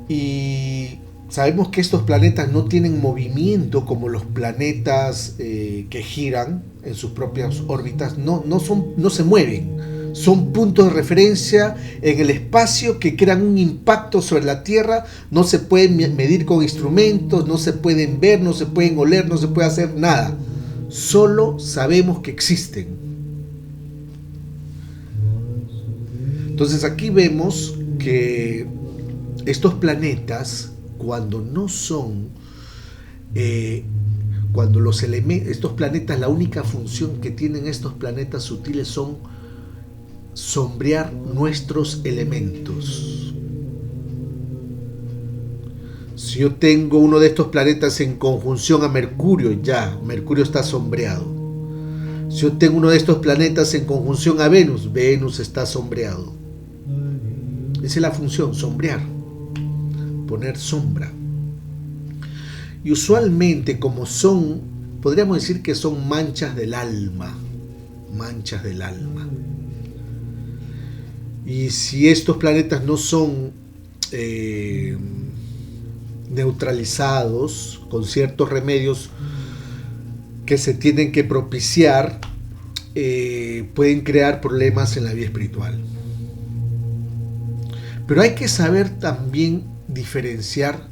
y sabemos que estos planetas no tienen movimiento como los planetas que giran en sus propias órbitas, no se mueven, son puntos de referencia en el espacio que crean un impacto sobre la Tierra, no se pueden medir con instrumentos, no se pueden ver, no se pueden oler, no se puede hacer nada, solo sabemos que existen. Entonces aquí vemos que estos planetas, cuando no son, cuando estos planetas, la única función que tienen estos planetas sutiles son sombrear nuestros elementos. Si yo tengo uno de estos planetas en conjunción a Mercurio, ya, Mercurio está sombreado. Si yo tengo uno de estos planetas en conjunción a Venus, Venus está sombreado. Esa es la función, sombrear, poner sombra. Y usualmente, como son, podríamos decir que son manchas del alma, manchas del alma. Y si estos planetas no son neutralizados con ciertos remedios que se tienen que propiciar, pueden crear problemas en la vida espiritual. Pero hay que saber también diferenciar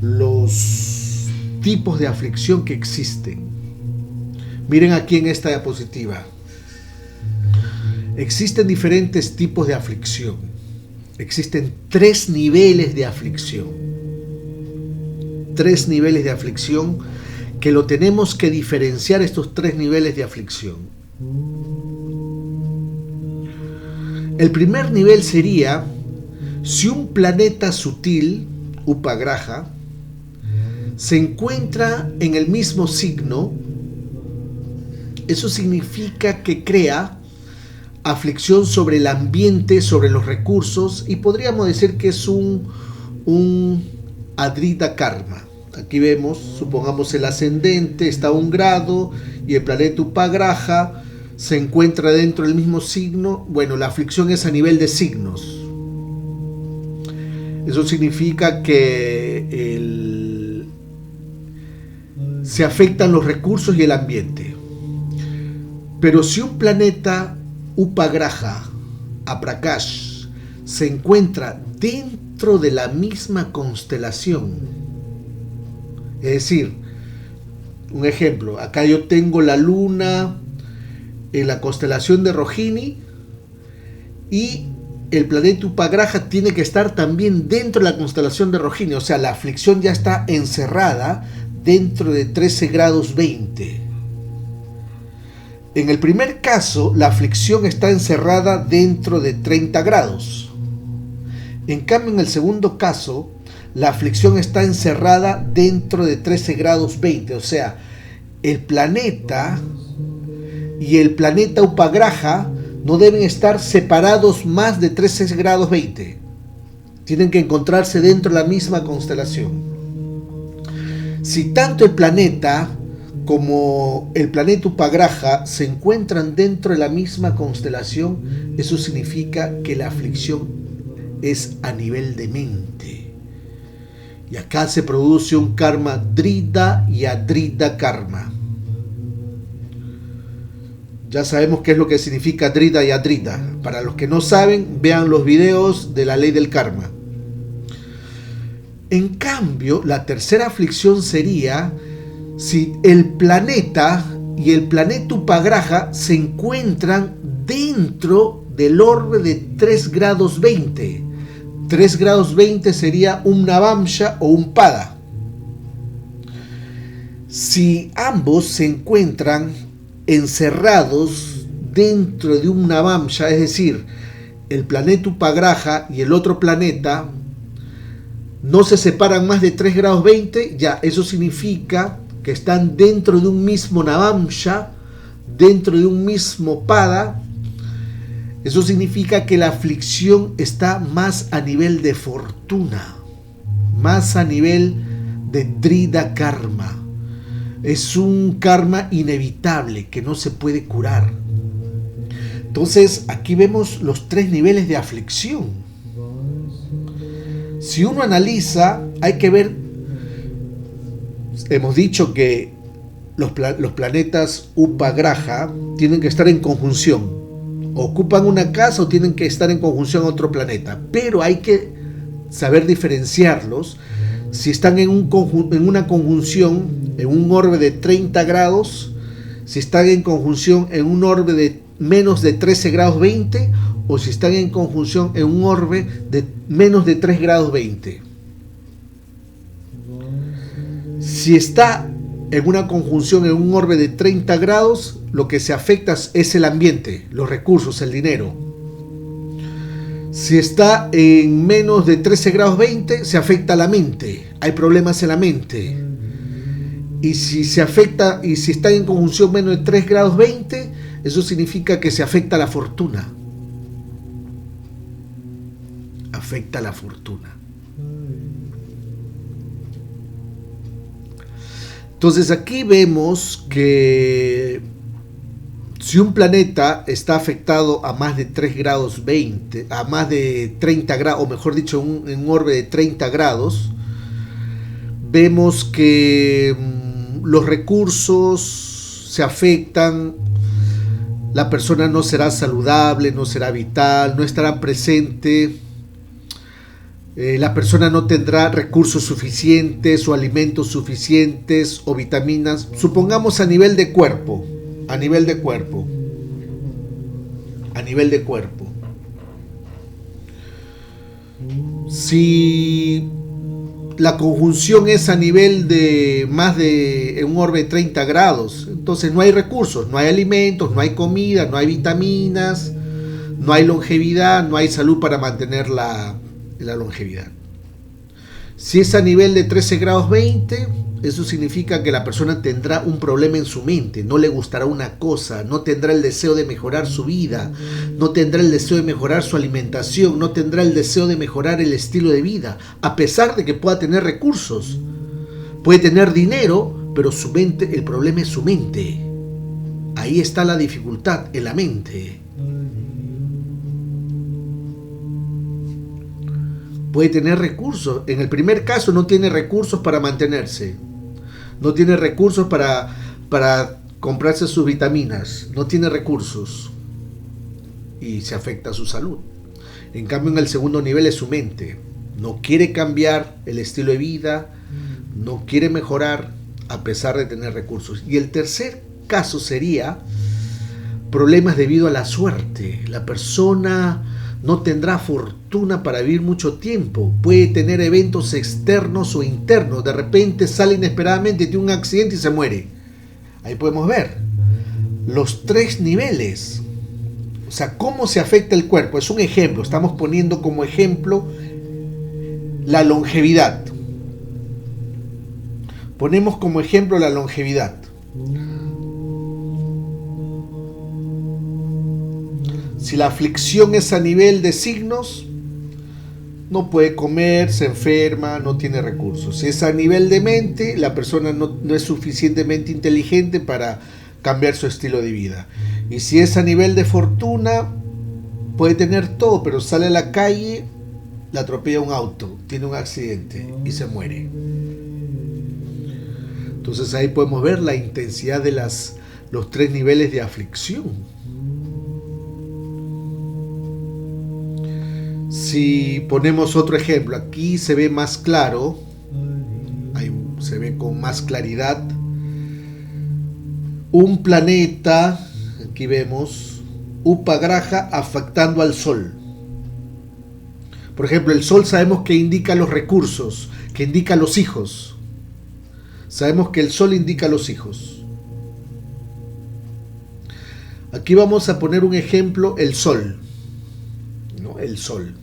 los tipos de aflicción que existen. Miren aquí en esta diapositiva. Existen diferentes tipos de aflicción. Existen 3 niveles de aflicción. 3 niveles de aflicción que lo tenemos que diferenciar, estos 3 niveles de aflicción. El primer nivel sería si un planeta sutil, Upagraha, se encuentra en el mismo signo, eso significa que crea aflicción sobre el ambiente, sobre los recursos, y podríamos decir que es un adrita karma. Aquí vemos, supongamos el ascendente está a 1 grado y el planeta Upagraha se encuentra dentro del mismo signo. Bueno, la aflicción es a nivel de signos. Eso significa que se afectan los recursos y el ambiente. Pero si un planeta Upagraha, Aprakash, se encuentra dentro de la misma constelación, es decir, un ejemplo, acá yo tengo la luna en la constelación de Rohini, y el planeta Upagraja tiene que estar también dentro de la constelación de Rohini, o sea, la aflicción ya está encerrada dentro de 13 grados 20. En el primer caso, la aflicción está encerrada dentro de 30 grados. En cambio, en el segundo caso, la aflicción está encerrada dentro de 13 grados 20, o sea, el planeta y el planeta Upagraja no deben estar separados más de 13 grados 20. Tienen que encontrarse dentro de la misma constelación. Si tanto el planeta como el planeta Upagraja se encuentran dentro de la misma constelación, eso significa que la aflicción es a nivel de mente. Y acá se produce un karma drida y adrida karma. Ya sabemos qué es lo que significa drida y adrida. Para los que no saben, vean los videos de la ley del karma. En cambio, la tercera aflicción sería si el planeta y el planeta Upagraja se encuentran dentro del orbe de 3 grados 20. 3 grados 20 sería un Navamsha o un Pada. Si ambos se encuentran encerrados dentro de un Navamsha, es decir, el planeta Upagraja y el otro planeta no se separan más de 3 grados 20, ya eso significa que están dentro de un mismo Navamsha, dentro de un mismo Pada. Eso significa que la aflicción está más a nivel de fortuna, más a nivel de drida karma. Es un karma inevitable que no se puede curar. Entonces aquí vemos los 3 niveles de aflicción. Si uno analiza, hay que ver, hemos dicho que los planetas Upagraja tienen que estar en conjunción. Ocupan una casa o tienen que estar en conjunción a otro planeta, pero hay que saber diferenciarlos. Si están en una conjunción, en un orbe de 30 grados, si están en conjunción en un orbe de menos de 13 grados 20, o si están en conjunción en un orbe de menos de 3 grados 20. Si está en una conjunción en un orbe de 30 grados, lo que se afecta es el ambiente, los recursos, el dinero. Si está en menos de 13 grados 20, se afecta la mente, hay problemas en la mente. Y si está en conjunción menos de 3 grados 20, eso significa que se afecta la fortuna. Afecta la fortuna. Entonces aquí vemos que si un planeta está afectado a más de 3 grados 20, a más de 30 grados, o mejor dicho, en un orbe de 30 grados, vemos que los recursos se afectan, la persona no será saludable, no será vital, no estará presente, la persona no tendrá recursos suficientes o alimentos suficientes o vitaminas, supongamos a nivel de cuerpo. Si la conjunción es a nivel de más de un orbe de 30 grados, entonces no hay recursos, no hay alimentos, no hay comida, no hay vitaminas, no hay longevidad, no hay salud para mantener la longevidad. Si es a nivel de 13 grados 20, eso significa que la persona tendrá un problema en su mente, no le gustará una cosa, no tendrá el deseo de mejorar su vida, no tendrá el deseo de mejorar su alimentación, no tendrá el deseo de mejorar el estilo de vida, a pesar de que pueda tener recursos. Puede tener dinero, pero su mente, el problema es su mente. Ahí está la dificultad, en la mente. Puede tener recursos. En el primer caso no tiene recursos para mantenerse. No tiene recursos para comprarse sus vitaminas. No tiene recursos. Y se afecta a su salud. En cambio, en el segundo nivel es su mente. No quiere cambiar el estilo de vida. No quiere mejorar a pesar de tener recursos. Y el tercer caso sería problemas debido a la suerte. La persona no tendrá fortuna para vivir mucho tiempo. Puede tener eventos externos o internos. De repente sale inesperadamente, tiene un accidente y se muere. Ahí podemos ver los 3 niveles. O sea, cómo se afecta el cuerpo. Es un ejemplo. Estamos poniendo como ejemplo la longevidad. Ponemos como ejemplo la longevidad. Si la aflicción es a nivel de signos, no puede comer, se enferma, no tiene recursos. Si es a nivel de mente, la persona no es suficientemente inteligente para cambiar su estilo de vida. Y si es a nivel de fortuna, puede tener todo, pero sale a la calle, la atropella un auto, tiene un accidente y se muere. Entonces ahí podemos ver la intensidad de los 3 niveles de aflicción. Si ponemos otro ejemplo, aquí se ve más claro, se ve con más claridad, un planeta, aquí vemos, Upagraha afectando al Sol. Por ejemplo, el Sol sabemos que indica los recursos, que indica los hijos. Sabemos que el Sol indica los hijos. Aquí vamos a poner un ejemplo, el Sol, ¿no? El Sol,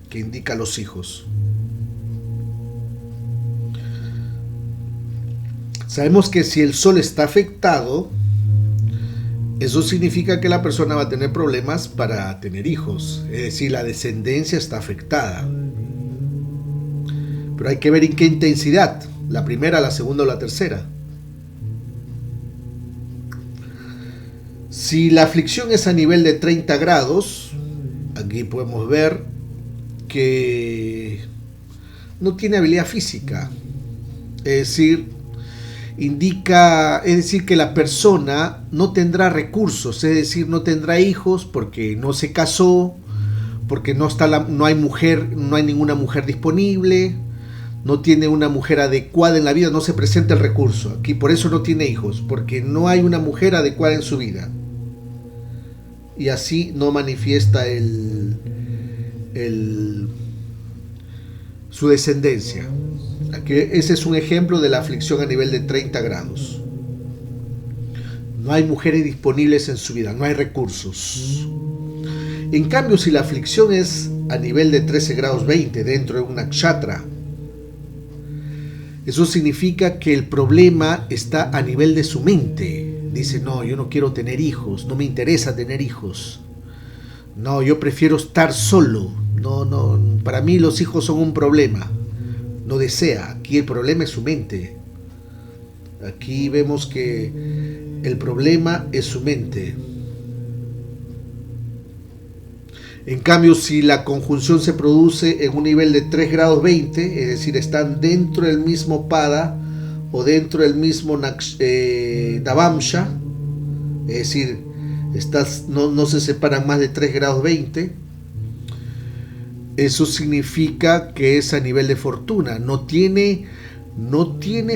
que indica los hijos. Sabemos que si el Sol está afectado, eso significa que la persona va a tener problemas para tener hijos. Es decir, la descendencia está afectada. Pero hay que ver en qué intensidad. La primera, la segunda o la tercera. Si la aflicción es a nivel de 30 grados, aquí podemos ver que no tiene habilidad física. Es decir que la persona no tendrá recursos, es decir, no tendrá hijos porque no se casó, porque no hay ninguna mujer disponible, no tiene una mujer adecuada en la vida, no se presenta el recurso. Aquí por eso no tiene hijos, porque no hay una mujer adecuada en su vida. Y así no manifiesta su descendencia. Aquí, ese es un ejemplo de la aflicción a nivel de 30 grados. No hay mujeres disponibles en su vida, no hay recursos. En cambio, si la aflicción es a nivel de 13 grados 20 dentro de un nakshatra, eso significa que el problema está a nivel de su mente. Dice, no, yo no quiero tener hijos, no me interesa tener hijos. No, yo prefiero estar solo. No, para mí los hijos son un problema. No desea. Aquí el problema es su mente. Aquí vemos que el problema es su mente. En cambio, si la conjunción se produce en un nivel de 3 grados 20, es decir, están dentro del mismo pada o dentro del mismo Navamsha, es decir, no se separan más de 3 grados 20, eso significa que es a nivel de fortuna. No tiene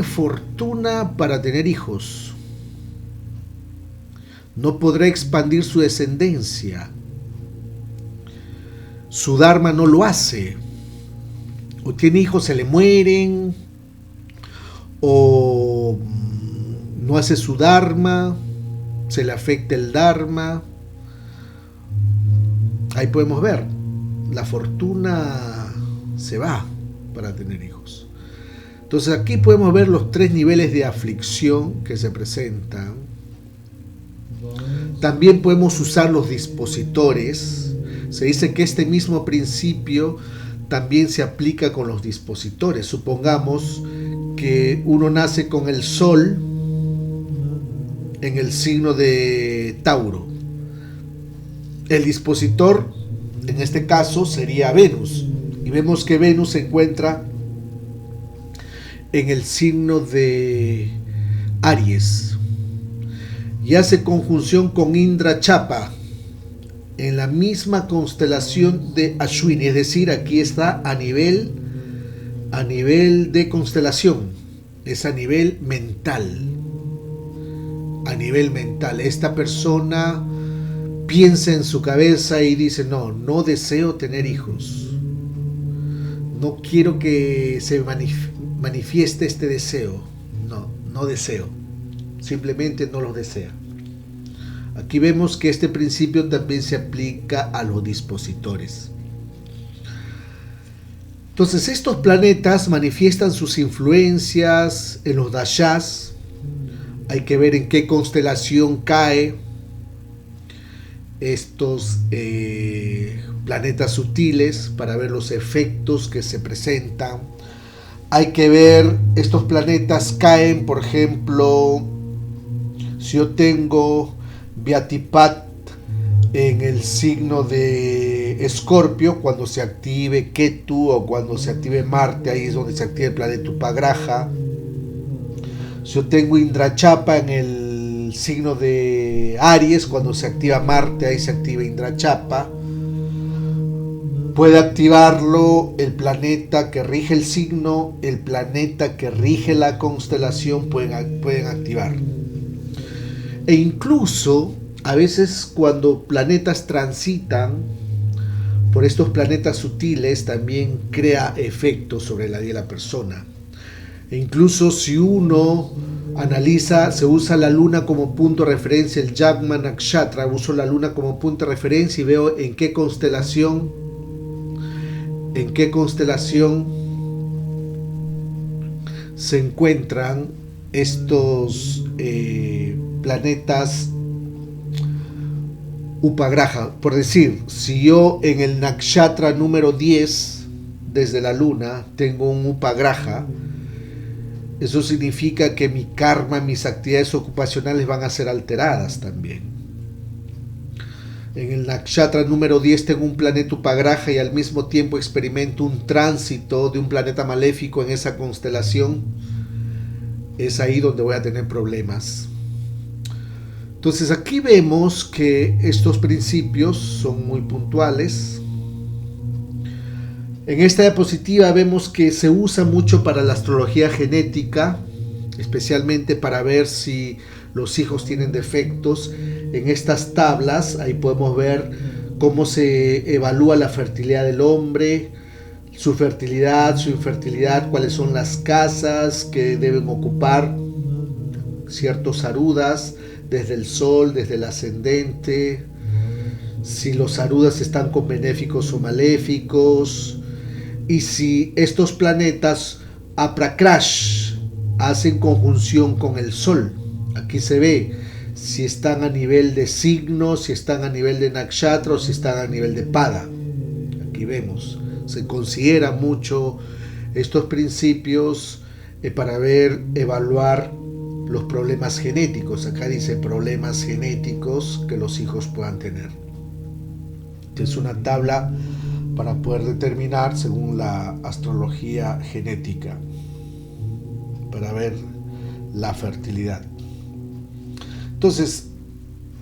fortuna para tener hijos. No podrá expandir su descendencia. Su dharma no lo hace. O tiene hijos, se le mueren. O no hace su dharma. Se le afecta el dharma. Ahí podemos ver. La fortuna se va para tener hijos. Entonces aquí podemos ver los 3 niveles de aflicción que se presentan. También podemos usar los dispositores. Se dice que este mismo principio también se aplica con los dispositores. Supongamos que uno nace con el Sol en el signo de Tauro. El dispositor, en este caso, sería Venus. Y vemos que Venus se encuentra en el signo de Aries. Y hace conjunción con Indra Chapa en la misma constelación de Ashwini, es decir, aquí está a nivel de constelación, es a nivel mental. Esta persona piensa en su cabeza y dice, no deseo tener hijos. No quiero que se manifieste este deseo. No deseo. Simplemente no lo desea. Aquí vemos que este principio también se aplica a los dispositores. Entonces, estos planetas manifiestan sus influencias en los dashas. Hay que ver en qué constelación cae estos planetas sutiles para ver los efectos que se presentan. Hay que ver, estos planetas caen, por ejemplo, si yo tengo Vyatipat en el signo de Escorpio, cuando se active Ketu o cuando se active Marte, ahí es donde se activa el planeta Upagraha. Si yo tengo Indrachapa en el signo de Aries, cuando se activa Marte, ahí se activa Indrachapa. Puede activarlo el planeta que rige el signo, el planeta que rige la constelación, pueden activar. E incluso, a veces cuando planetas transitan por estos planetas sutiles, también crea efectos sobre la vida de la persona. E incluso si uno analiza, se usa la luna como punto de referencia, el Jagma Nakshatra, uso la luna como punto de referencia y veo en qué constelación se encuentran estos planetas Upagraha. Por decir, si yo en el Nakshatra número 10 desde la luna tengo un Upagraha, eso significa que mi karma, mis actividades ocupacionales van a ser alteradas también. En el Nakshatra número 10 tengo un planeta Upagraha y al mismo tiempo experimento un tránsito de un planeta maléfico en esa constelación. Es ahí donde voy a tener problemas. Entonces aquí vemos que estos principios son muy puntuales. En esta diapositiva vemos que se usa mucho para la astrología genética, especialmente para ver si los hijos tienen defectos. En estas tablas, ahí podemos ver cómo se evalúa la fertilidad del hombre, su fertilidad, su infertilidad, cuáles son las casas que deben ocupar ciertos arudas, desde el sol, desde el ascendente, si los arudas están con benéficos o maléficos, y si estos planetas Aprakrash hacen conjunción con el sol. Aquí se ve si están a nivel de signo, si están a nivel de nakshatra o si están a nivel de pada. Aquí vemos, se considera mucho estos principios para evaluar los problemas genéticos. Acá dice problemas genéticos que los hijos puedan tener. Es una tabla para poder determinar según la astrología genética, para ver la fertilidad. Entonces,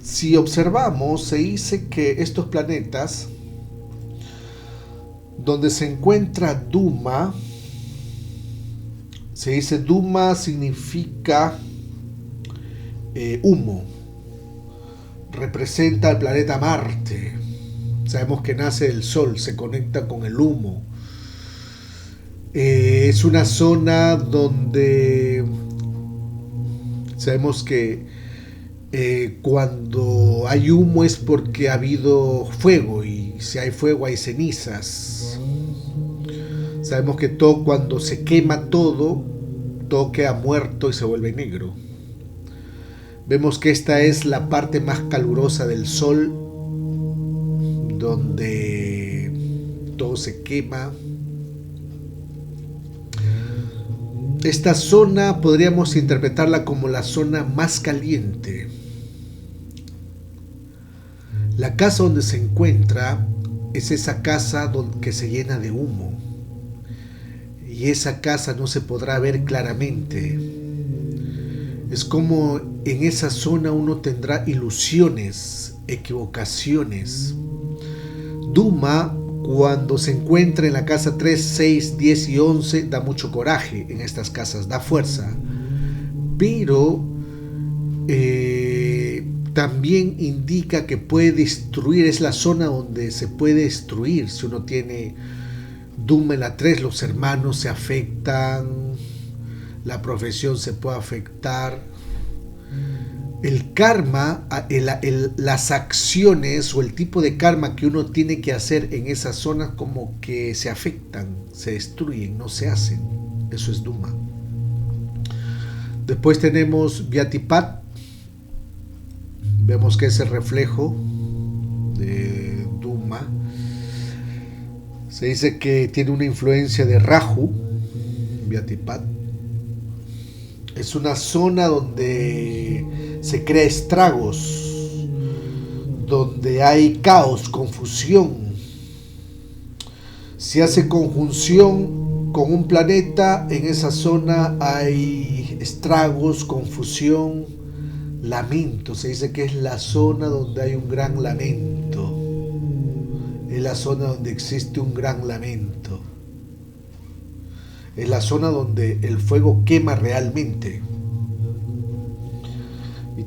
si observamos, se dice que estos planetas, donde se encuentra Duma, se dice Duma significa humo, representa al planeta Marte. Sabemos que nace del Sol, se conecta con el humo. Es una zona donde sabemos que cuando hay humo es porque ha habido fuego, y si hay fuego hay cenizas. Sabemos que cuando se quema todo queda muerto y se vuelve negro. Vemos que esta es la parte más calurosa del Sol, donde todo se quema. Esta zona podríamos interpretarla como la zona más caliente. La casa donde se encuentra es esa casa que se llena de humo, y esa casa no se podrá ver claramente. Es como en esa zona uno tendrá ilusiones, equivocaciones. Duma, cuando se encuentra en la casa 3, 6, 10 y 11, da mucho coraje en estas casas, da fuerza. Pero también indica que puede destruir, es la zona donde se puede destruir. Si uno tiene Duma en la 3, los hermanos se afectan, la profesión se puede afectar. El karma, las acciones o el tipo de karma que uno tiene que hacer en esas zonas como que se afectan, se destruyen, no se hacen. Eso es Duma. Después tenemos Vyatipat. Vemos que es el reflejo de Duma. Se dice que tiene una influencia de Rahu, Vyatipat. Es una zona donde se crea estragos, donde hay caos, confusión. Si hace conjunción con un planeta, en esa zona hay estragos, confusión, lamento. Se dice que es la zona donde hay un gran lamento. Es la zona donde existe un gran lamento. Es la zona donde el fuego quema realmente. Y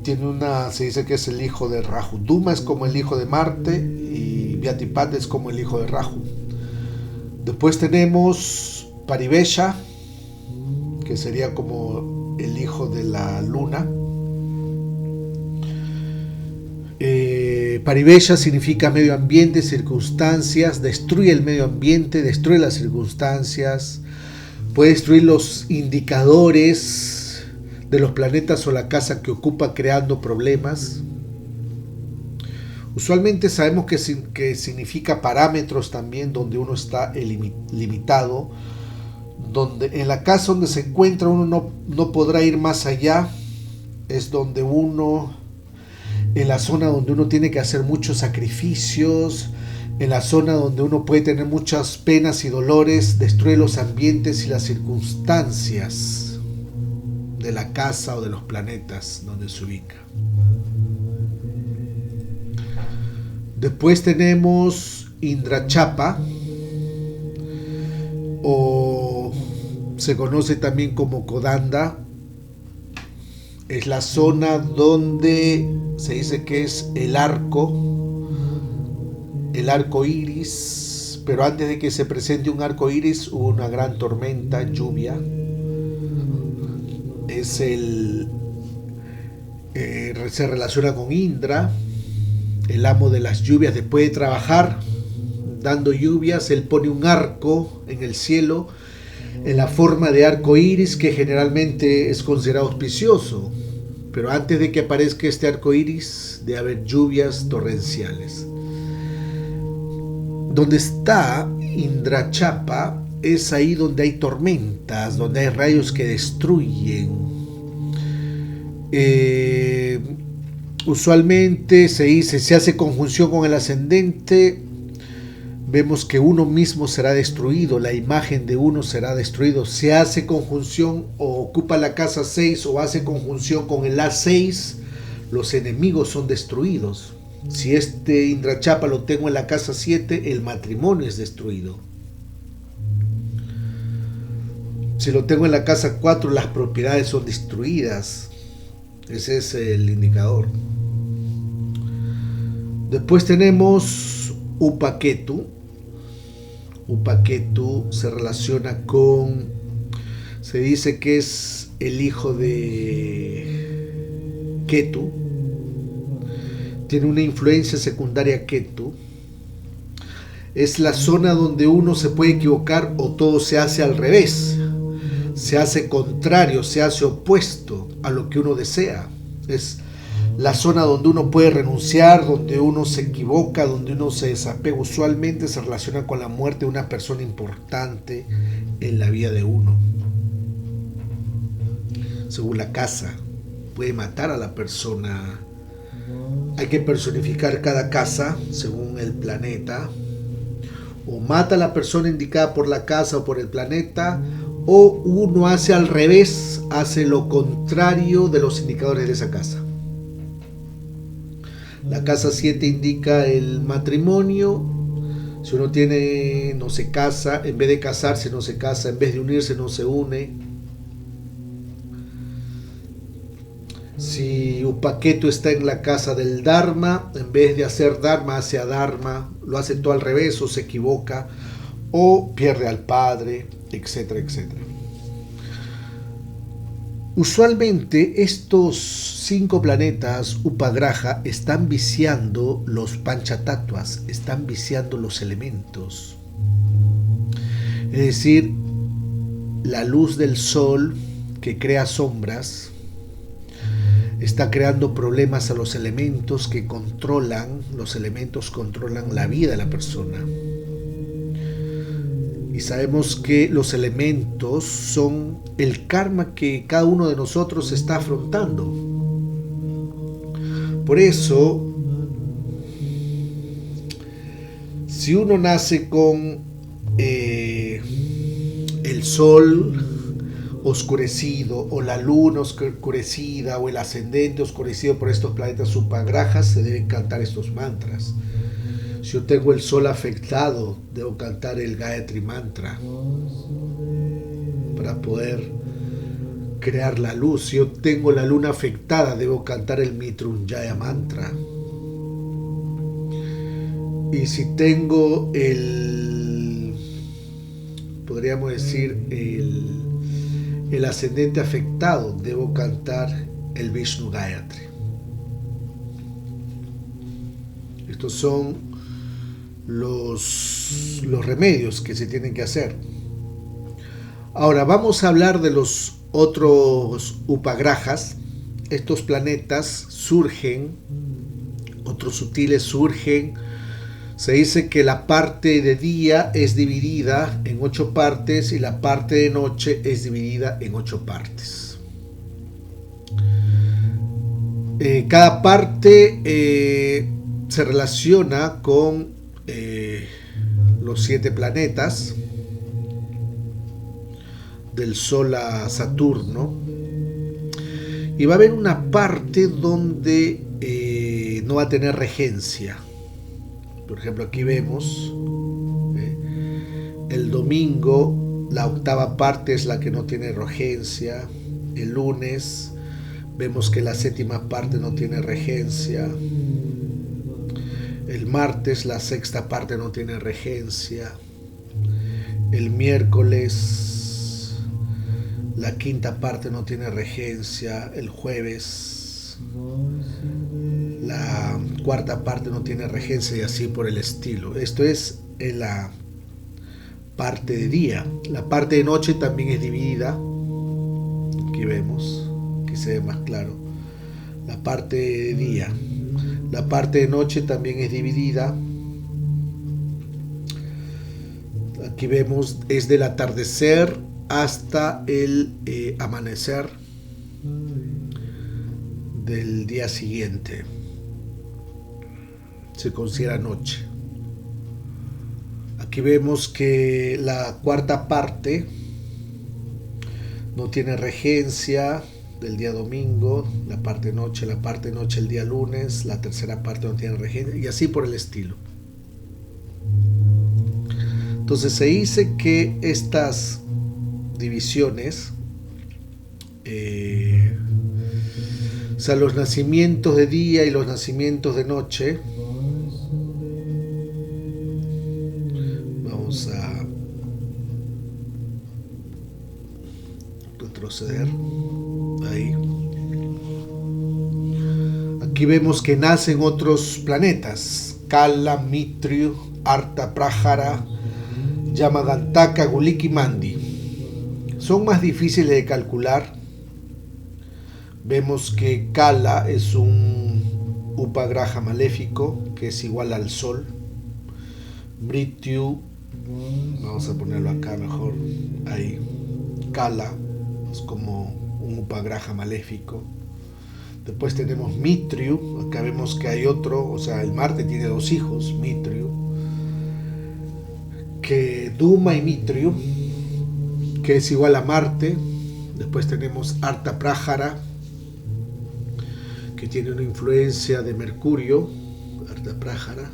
se dice que es el hijo de Rahu. Duma es como el hijo de Marte y Vyatipat es como el hijo de Rahu. Después tenemos Parivesha, que sería como el hijo de la luna. Parivesha significa medio ambiente, circunstancias, destruye el medio ambiente, destruye las circunstancias, puede destruir los indicadores de los planetas o la casa que ocupa, creando problemas. Usualmente sabemos que significa parámetros también, donde uno está limitado, donde en la casa donde se encuentra uno no podrá ir más allá. Es donde en la zona donde uno tiene que hacer muchos sacrificios, en la zona donde uno puede tener muchas penas y dolores, destruye los ambientes y las circunstancias de la casa o de los planetas donde se ubica. Después tenemos Indrachapa, o se conoce también como Kodanda. Es la zona donde se dice que es el arco iris, pero antes de que se presente un arco iris hubo una gran tormenta, lluvia. Se relaciona con Indra, el amo de las lluvias. Después de trabajar dando lluvias, él pone un arco en el cielo en la forma de arco iris, que generalmente es considerado auspicioso. Pero antes de que aparezca este arco iris, debe haber lluvias torrenciales. Donde está Indrachapa es ahí donde hay tormentas, donde hay rayos que destruyen. Usualmente se dice, se hace conjunción con el ascendente, vemos que uno mismo será destruido, la imagen de uno será destruido. Se hace conjunción o ocupa la casa 6 o hace conjunción con el A6, los enemigos son destruidos. Si este Indrachapa lo tengo en la casa 7, el matrimonio es destruido. Si lo tengo en la casa 4, las propiedades son destruidas. Ese es el indicador. Después tenemos Upaketu. Upaketu se relaciona con, se dice que es el hijo de Ketu. Tiene una influencia secundaria Ketu. Es la zona donde uno se puede equivocar o todo se hace al revés. Se hace contrario, se hace opuesto a lo que uno desea. Es la zona donde uno puede renunciar, donde uno se equivoca, donde uno se desapega. Usualmente se relaciona con la muerte de una persona importante en la vida de uno. Según la casa, puede matar a la persona. Hay que personificar cada casa según el planeta. O mata a la persona indicada por la casa o por el planeta, o uno hace al revés, hace lo contrario de los indicadores de esa casa. La casa 7 indica el matrimonio. Si uno no se casa, en vez de casarse no se casa, en vez de unirse no se une. Si Upaketu está en la casa del Dharma, en vez de hacer Dharma hace Adharma, lo hace todo al revés o se equivoca o pierde al padre, etcétera, etcétera. Usualmente estos 5 planetas Upagraha están viciando los panchatatvas, están viciando los elementos. Es decir, la luz del sol que crea sombras está creando problemas a los elementos que controlan, los elementos controlan la vida de la persona. Y sabemos que los elementos son el karma que cada uno de nosotros está afrontando. Por eso, si uno nace con el sol oscurecido o la luna oscurecida o el ascendente oscurecido por estos planetas Upagrahas, se deben cantar estos mantras. Si yo tengo el sol afectado, debo cantar el Gayatri Mantra para poder crear la luz. Si yo tengo la luna afectada, debo cantar el Mrityunjaya Mantra. Y si tengo podríamos decir, el ascendente afectado, debo cantar el Vishnu Gayatri. Estos son los remedios que se tienen que hacer. Ahora vamos a hablar de los otros Upagrahas. Estos planetas surgen, otros sutiles surgen. Se dice que la parte de día es dividida en 8 partes y la parte de noche es dividida en 8 partes. Cada parte se relaciona con los 7 planetas, del Sol a Saturno, y va a haber una parte donde no va a tener regencia. Por ejemplo, aquí vemos el domingo, la 8ª parte es la que no tiene regencia. El lunes vemos que la 7ª parte no tiene regencia. El martes la 6ª parte no tiene regencia. El miércoles la 5ª parte no tiene regencia. El jueves la 4ª parte no tiene regencia y así por el estilo. Esto es en la parte de día. La parte de noche también es dividida. Aquí vemos, aquí se ve más claro. La parte de día. La parte de noche también es dividida. Aquí vemos, es del atardecer hasta el amanecer del día siguiente. Se considera noche. Aquí vemos que la 4ª parte no tiene regencia del día domingo, la parte noche el día lunes, la 3ª parte no tiene regencia y así por el estilo. Entonces se dice que estas divisiones, o sea, los nacimientos de día y los nacimientos de noche, vamos a retroceder ahí. Aquí vemos que nacen otros planetas: Kala, Mitru, Artaprajara, Yamagantaka, Guliki, Mandi. Son más difíciles de calcular. Vemos que Kala es un Upagraha maléfico que es igual al Sol. Mrityu, vamos a ponerlo acá mejor, ahí. Kala es como un Upagraha maléfico. Después tenemos Mitru, acá vemos que hay otro, o sea, el Marte tiene 2 hijos, Mitru, que Duma y Mitru, que es igual a Marte. Después tenemos Artaprajara, que tiene una influencia de Mercurio, Artaprajara.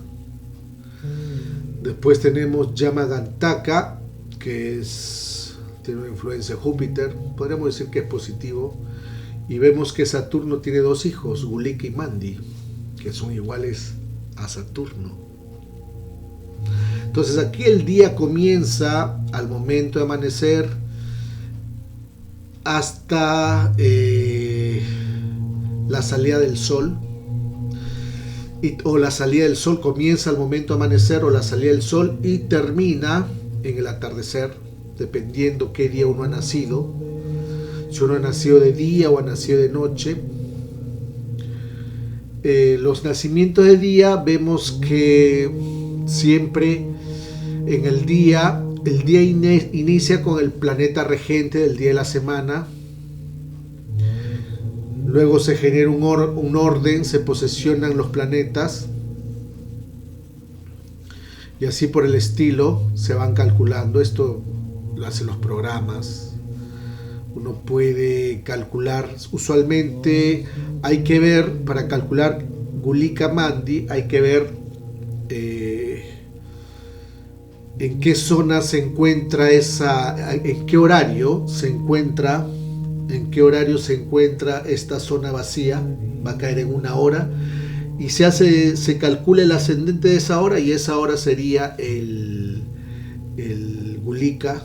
Después tenemos Yamagantaka, que tiene una influencia de Júpiter, podríamos decir que es positivo. Y vemos que Saturno tiene dos hijos, Gulika y Mandi, que son iguales a Saturno. Entonces aquí el día comienza al momento de amanecer hasta la salida del sol, o la salida del sol comienza al momento de amanecer, o la salida del sol y termina en el atardecer, dependiendo qué día uno ha nacido, si uno ha nacido de día o ha nacido de noche. Los nacimientos de día vemos que siempre en el día inicia con el planeta regente del día de la semana, luego se genera un orden, se posesionan los planetas y así por el estilo se van calculando. Esto lo hacen los programas. Uno puede calcular, usualmente hay que ver, para calcular Gulika Mandi, hay que ver en qué zona se encuentra en qué horario se encuentra esta zona vacía. Va a caer en una hora y se calcula el ascendente de esa hora, y esa hora sería el Gulika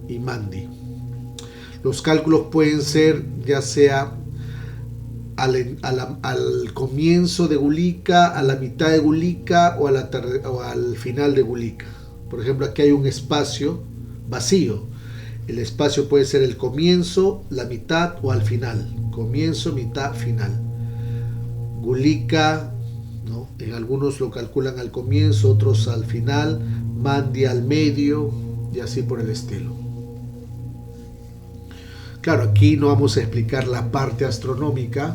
y Mandi. Los cálculos pueden ser ya sea al comienzo de Gulika, a la mitad de Gulika o al final de Gulika. Por ejemplo, aquí hay un espacio vacío. El espacio puede ser el comienzo, la mitad o al final. Comienzo, mitad, final. Gulika, ¿no? En algunos lo calculan al comienzo, otros al final. Mandi al medio y así por el estilo. Claro, aquí no vamos a explicar la parte astronómica,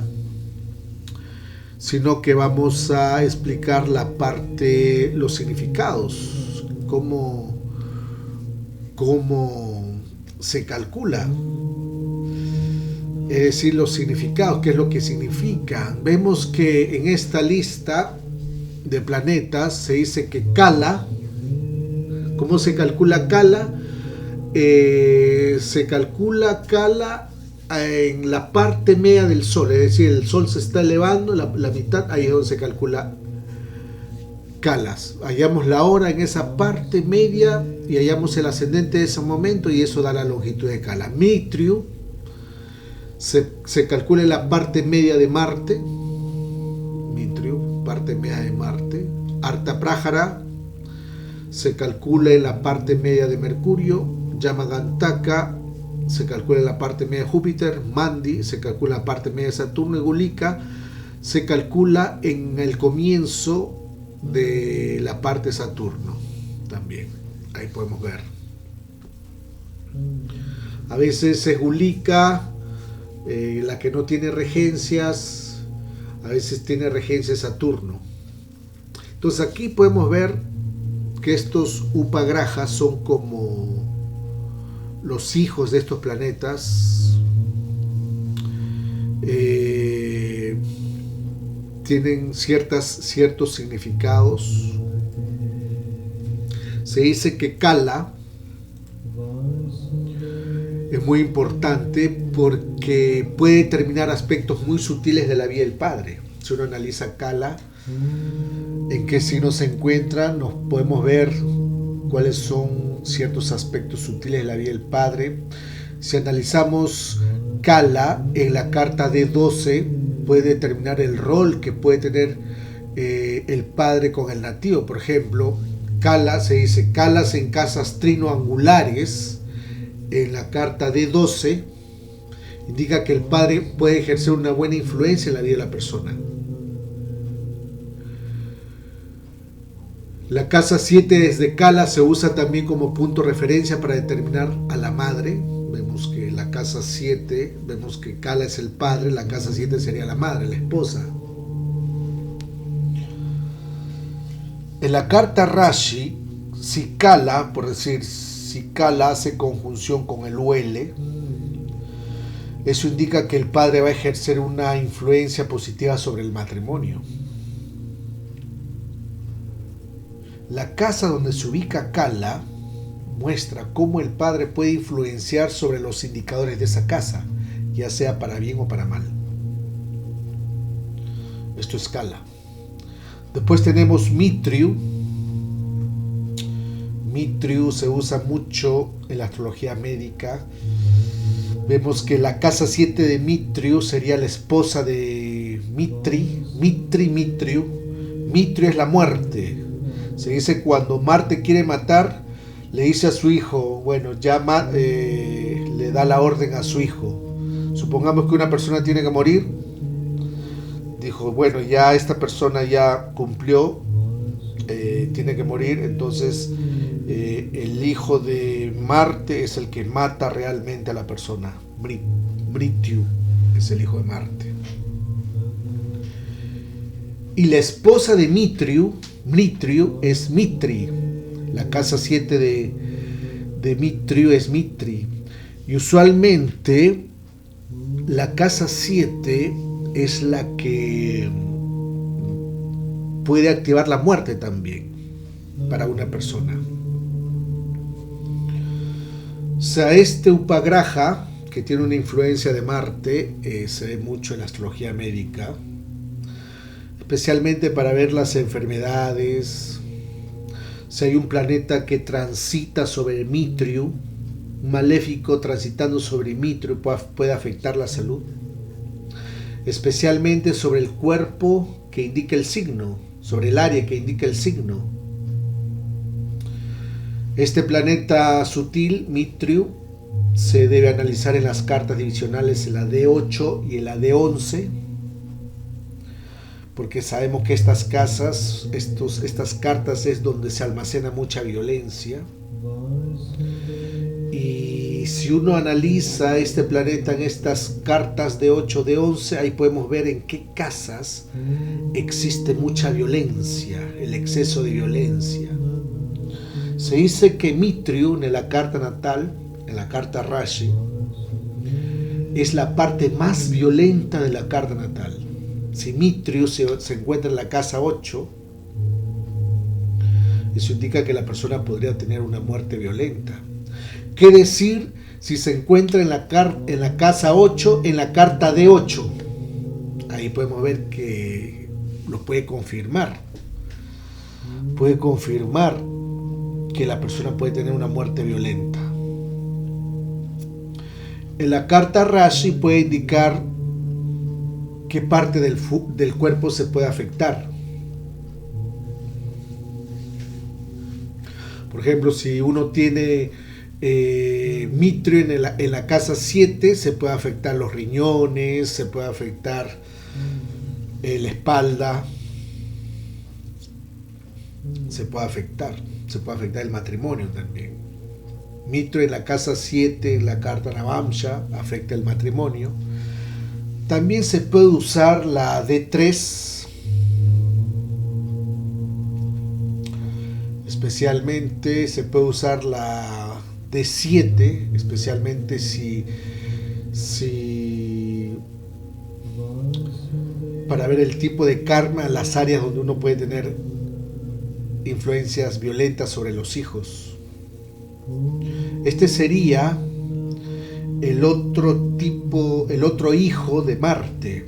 sino que vamos a explicar la parte, los significados, cómo se calcula, es decir, los significados, qué es lo que significa. Vemos que en esta lista de planetas se dice que Kala, ¿cómo se calcula Kala? Se calcula Kala en la parte media del Sol, es decir, el Sol se está elevando, la mitad, ahí es donde se calcula Kalas. Hallamos la hora en esa parte media y hallamos el ascendente de ese momento, y eso da la longitud de Kala. Mitriu se calcula en la parte media de Marte. Mitriu, parte media de Marte. Artaprájara se calcula en la parte media de Mercurio. Yamagantaka se calcula en la parte media de Júpiter. Mandi se calcula en la parte media de Saturno. Y Gulika se calcula en el comienzo de la parte de Saturno también. Ahí podemos ver. A veces es Gulika la que no tiene regencias, a veces tiene regencia Saturno. Entonces aquí podemos ver que estos upagrajas son como los hijos de estos planetas. Tienen ciertos significados. Se dice que Kala es muy importante porque puede determinar aspectos muy sutiles de la vida del padre. Si uno analiza Kala, en qué signo se encuentra, nos podemos ver cuáles son ciertos aspectos sutiles de la vida del padre. Si analizamos Kala en la carta D12, puede determinar el rol que puede tener el padre con el nativo. Por ejemplo, Kala, se dice Kalas en casas trinoangulares en la carta D12, indica que el padre puede ejercer una buena influencia en la vida de la persona. La casa 7 desde Kala se usa también como punto de referencia para determinar a la madre. Vemos que la casa 7, vemos que Kala es el padre, la casa 7 sería la madre, la esposa. En la carta Rashi, si Kala, por decir, si Kala hace conjunción con el Huele, eso indica que el padre va a ejercer una influencia positiva sobre el matrimonio. La casa donde se ubica Kala muestra cómo el padre puede influenciar sobre los indicadores de esa casa. ya sea para bien o para mal. Esto escala. Después tenemos Mitriu. Mitriu se usa mucho en la astrología médica. Vemos que la casa 7 de Mitriu sería la esposa de Mitri. Mitriu. Mitriu es la muerte. Se dice cuando Marte quiere matar, le dice a su hijo, bueno, le da la orden a su hijo. Supongamos que una persona tiene que morir. Dijo, bueno, ya esta persona ya cumplió, tiene que morir, entonces el hijo de Marte es el que mata realmente a la persona. Mrityū es el hijo de Marte. Y la esposa de Mitriu es Mitri. La casa 7 de Mitriu es Mitri. Y usualmente la casa 7 es la que puede activar la muerte también para una persona. O sea, este Upagraha, que tiene una influencia de Marte, se ve mucho en la astrología médica, especialmente para ver las enfermedades. Si hay un planeta que transita sobre Mitriu, un maléfico transitando sobre Mitriu puede afectar la salud, especialmente sobre el cuerpo que indica el signo, sobre el área que indica el signo. Este planeta sutil, Mitriu, se debe analizar en las cartas divisionales en la D8 y en la D11, porque sabemos que estas cartas es donde se almacena mucha violencia. Y si uno analiza este planeta en estas cartas de 8, de 11, ahí podemos ver en qué casas existe mucha violencia, el exceso de violencia. Se dice que Mitriu en la carta natal, en la carta Rashi, es la parte más violenta de la carta natal. Si Mitriu se encuentra en la casa 8, eso indica que la persona podría tener una muerte violenta. ¿Qué decir si se encuentra en la casa 8, en la carta D8? Ahí podemos ver que lo puede confirmar. Puede confirmar que la persona puede tener una muerte violenta. En la carta Rashi puede indicar qué parte del cuerpo se puede afectar. Por ejemplo, si uno tiene Mitriu en la casa 7, se puede afectar los riñones, se puede afectar la espalda, se puede afectar el matrimonio también. Mitriu en la casa 7, en la carta Navamsha, afecta el matrimonio. También se puede usar la D3, especialmente se puede usar la D7, especialmente si para ver el tipo de karma, las áreas donde uno puede tener influencias violentas sobre los hijos. Este sería el otro hijo de Marte.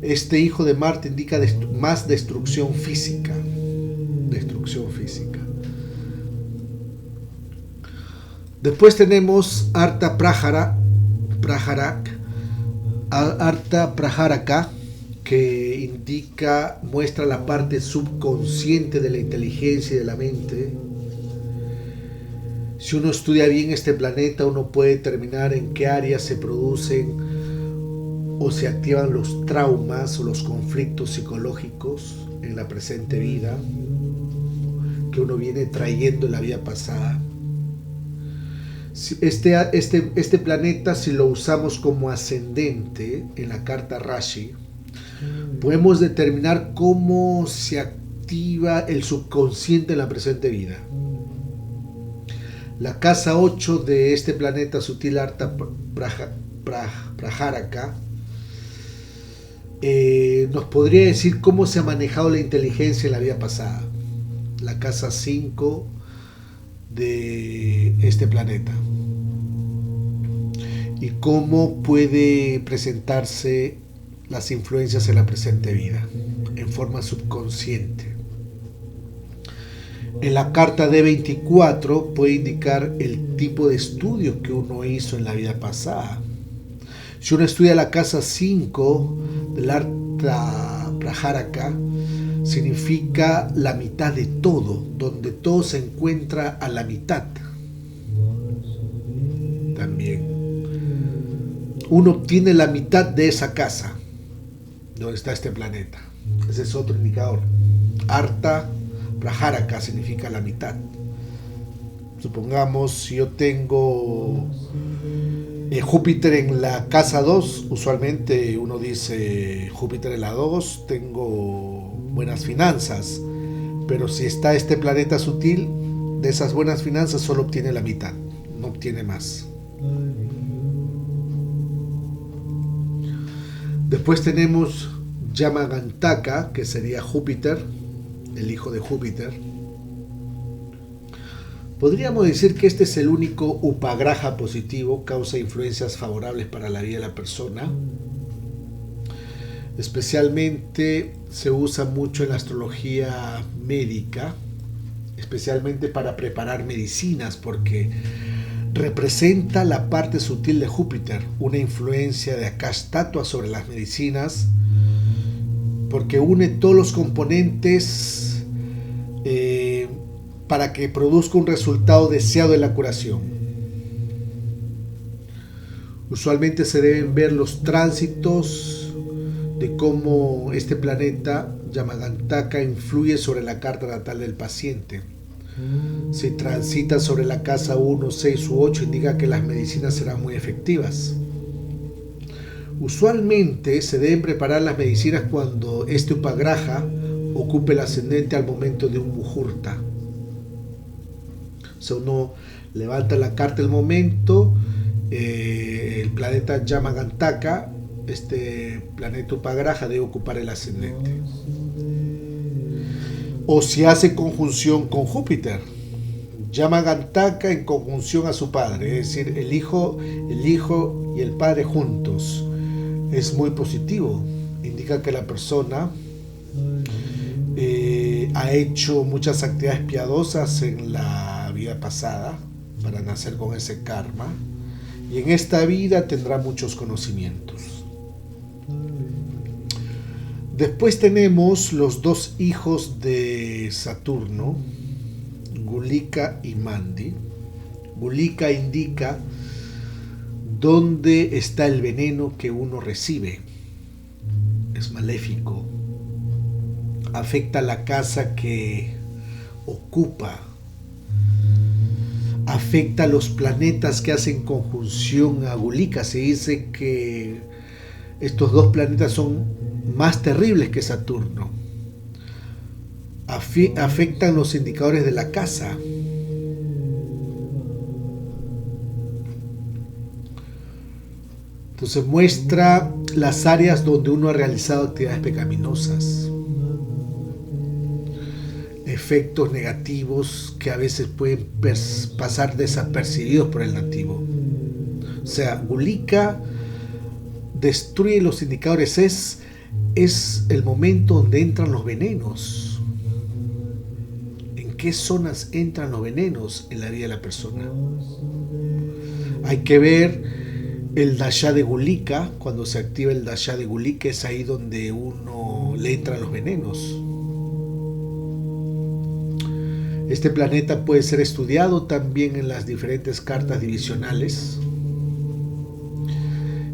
Este hijo de Marte indica más destrucción física. Después tenemos Artha Praharaka, que muestra la parte subconsciente de la inteligencia y de la mente. Si uno estudia bien este planeta, uno puede determinar en qué áreas se producen o se activan los traumas o los conflictos psicológicos en la presente vida que uno viene trayendo en la vida pasada. Este planeta, si lo usamos como ascendente en la carta Rashi, podemos determinar cómo se activa el subconsciente en la presente vida. La casa 8 de este planeta sutil Artha Praharaka nos podría decir cómo se ha manejado la inteligencia en la vida pasada. La casa 5 de este planeta. y cómo puede presentarse las influencias en la presente vida, en forma subconsciente. En la carta D24 puede indicar el tipo de estudios que uno hizo en la vida pasada. Si uno estudia la casa 5 del Artha Prajaraka, significa la mitad de todo, donde todo se encuentra a la mitad. También uno obtiene la mitad de esa casa donde está este planeta. Ese es otro indicador. Artha Prajaraka significa la mitad. Supongamos, si yo tengo Júpiter en la casa 2, usualmente uno dice Júpiter en la 2, tengo buenas finanzas, pero si está este planeta sutil, de esas buenas finanzas solo obtiene la mitad, no obtiene más. Después tenemos Yamagantaka, que sería Júpiter, el hijo de Júpiter. Podríamos decir que este es el único upagraha positivo, causa influencias favorables para la vida de la persona. Especialmente se usa mucho en la astrología médica, especialmente para preparar medicinas, porque representa la parte sutil de Júpiter, una influencia de Akash Tattva sobre las medicinas, porque une todos los componentes para que produzca un resultado deseado de la curación. Usualmente se deben ver los tránsitos de cómo este planeta Yamagantaka influye sobre la carta natal del paciente. Si transita sobre la casa 1, 6 u 8, indica que las medicinas serán muy efectivas. Usualmente se deben preparar las medicinas cuando este upagraha ocupe el ascendente al momento de un muhurta. O sea, uno levanta la carta al momento, el planeta Yamagantaka, este planeta upagraha, debe ocupar el ascendente. O si hace conjunción con Júpiter, Yamagantaka en conjunción a su padre, es decir, el hijo y el padre juntos, es muy positivo. Indica que la persona ha hecho muchas actividades piadosas en la vida pasada para nacer con ese karma, y en esta vida tendrá muchos conocimientos. Después tenemos los dos hijos de Saturno, Gulika y Mandi. Gulika indica dónde está el veneno que uno recibe. Es maléfico. Afecta la casa que ocupa. Afecta a los planetas que hacen conjunción a Gulika. Se dice que estos dos planetas son más terribles que Saturno. Afectan los indicadores de la casa. Entonces muestra las áreas donde uno ha realizado actividades pecaminosas, efectos negativos que a veces pueden pasar desapercibidos por el nativo. O sea, Gulika destruye los indicadores, es el momento donde entran los venenos. ¿En qué zonas entran los venenos en la vida de la persona? Hay que ver el dasha de Gulika. Cuando se activa el dasha de Gulika es ahí donde uno le entran los venenos. Este planeta puede ser estudiado también en las diferentes cartas divisionales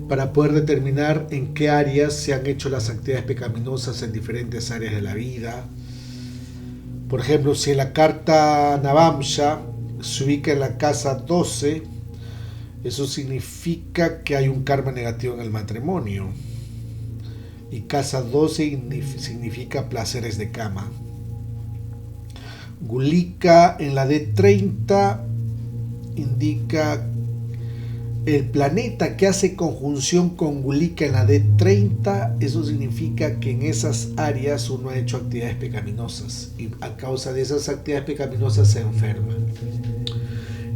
para poder determinar en qué áreas se han hecho las actividades pecaminosas en diferentes áreas de la vida. Por ejemplo, si en la carta Navamsha se ubica en la casa 12, eso significa que hay un karma negativo en el matrimonio. Y casa 12 significa placeres de cama. Gulika en la D30 indica el planeta que hace conjunción con Gulika en la D30. Eso significa que en esas áreas uno ha hecho actividades pecaminosas y a causa de esas actividades pecaminosas se enferma.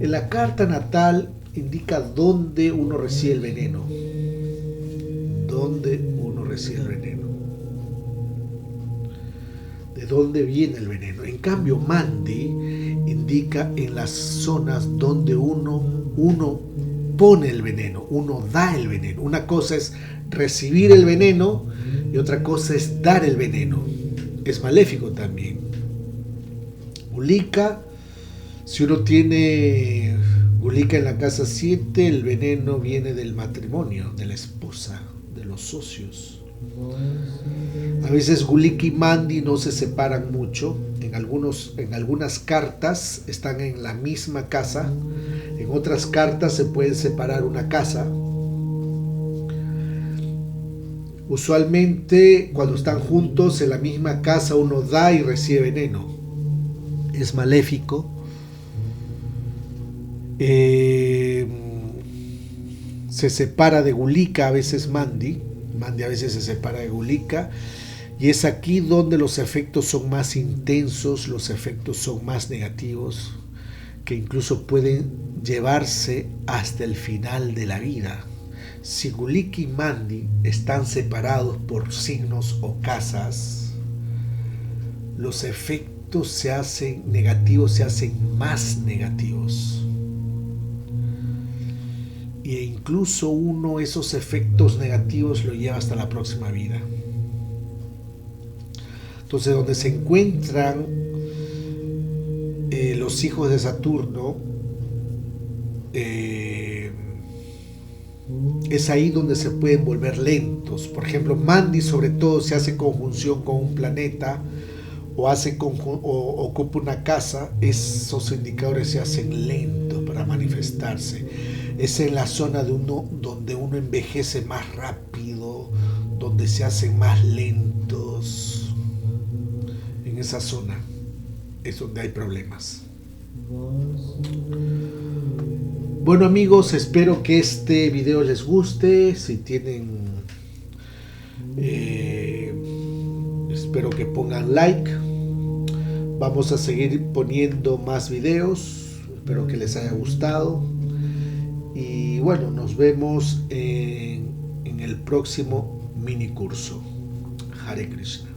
En la carta natal indica dónde uno recibe el veneno. Dónde uno recibe el veneno. De dónde viene el veneno. En cambio, Mandi indica en las zonas donde uno pone el veneno, uno da el veneno. Una cosa es recibir el veneno y otra cosa es dar el veneno. Es maléfico también. Gulika, si uno tiene Gulika en la casa 7, el veneno viene del matrimonio, de la esposa, de los socios. A veces Gulika y Mandi no se separan mucho. En algunas cartas están en la misma casa. En otras cartas se puede separar una casa. Usualmente cuando están juntos en la misma casa uno da y recibe veneno. Es maléfico. Se separa de Gulika a veces Mandi. Mandi a veces se separa de Gulika. Y es aquí donde los efectos son más intensos, los efectos son más negativos, que incluso pueden llevarse hasta el final de la vida. Si Gulika y Mandi están separados por signos o casas, los efectos se hacen negativos, se hacen más negativos. E incluso uno esos efectos negativos lo lleva hasta la próxima vida. Entonces, donde se encuentran los hijos de Saturno, es ahí donde se pueden volver lentos. Por ejemplo, Mandi sobre todo se hace conjunción con un planeta o ocupa una casa, esos indicadores se hacen lentos para manifestarse. Es en la zona donde uno envejece más rápido, donde se hacen más lentos. En esa zona es donde hay problemas. Bueno amigos, espero que este video les guste. Si tienen, espero que pongan like. Vamos a seguir poniendo más videos. Espero que les haya gustado. Y bueno, nos vemos en el próximo mini curso. Hare Krishna.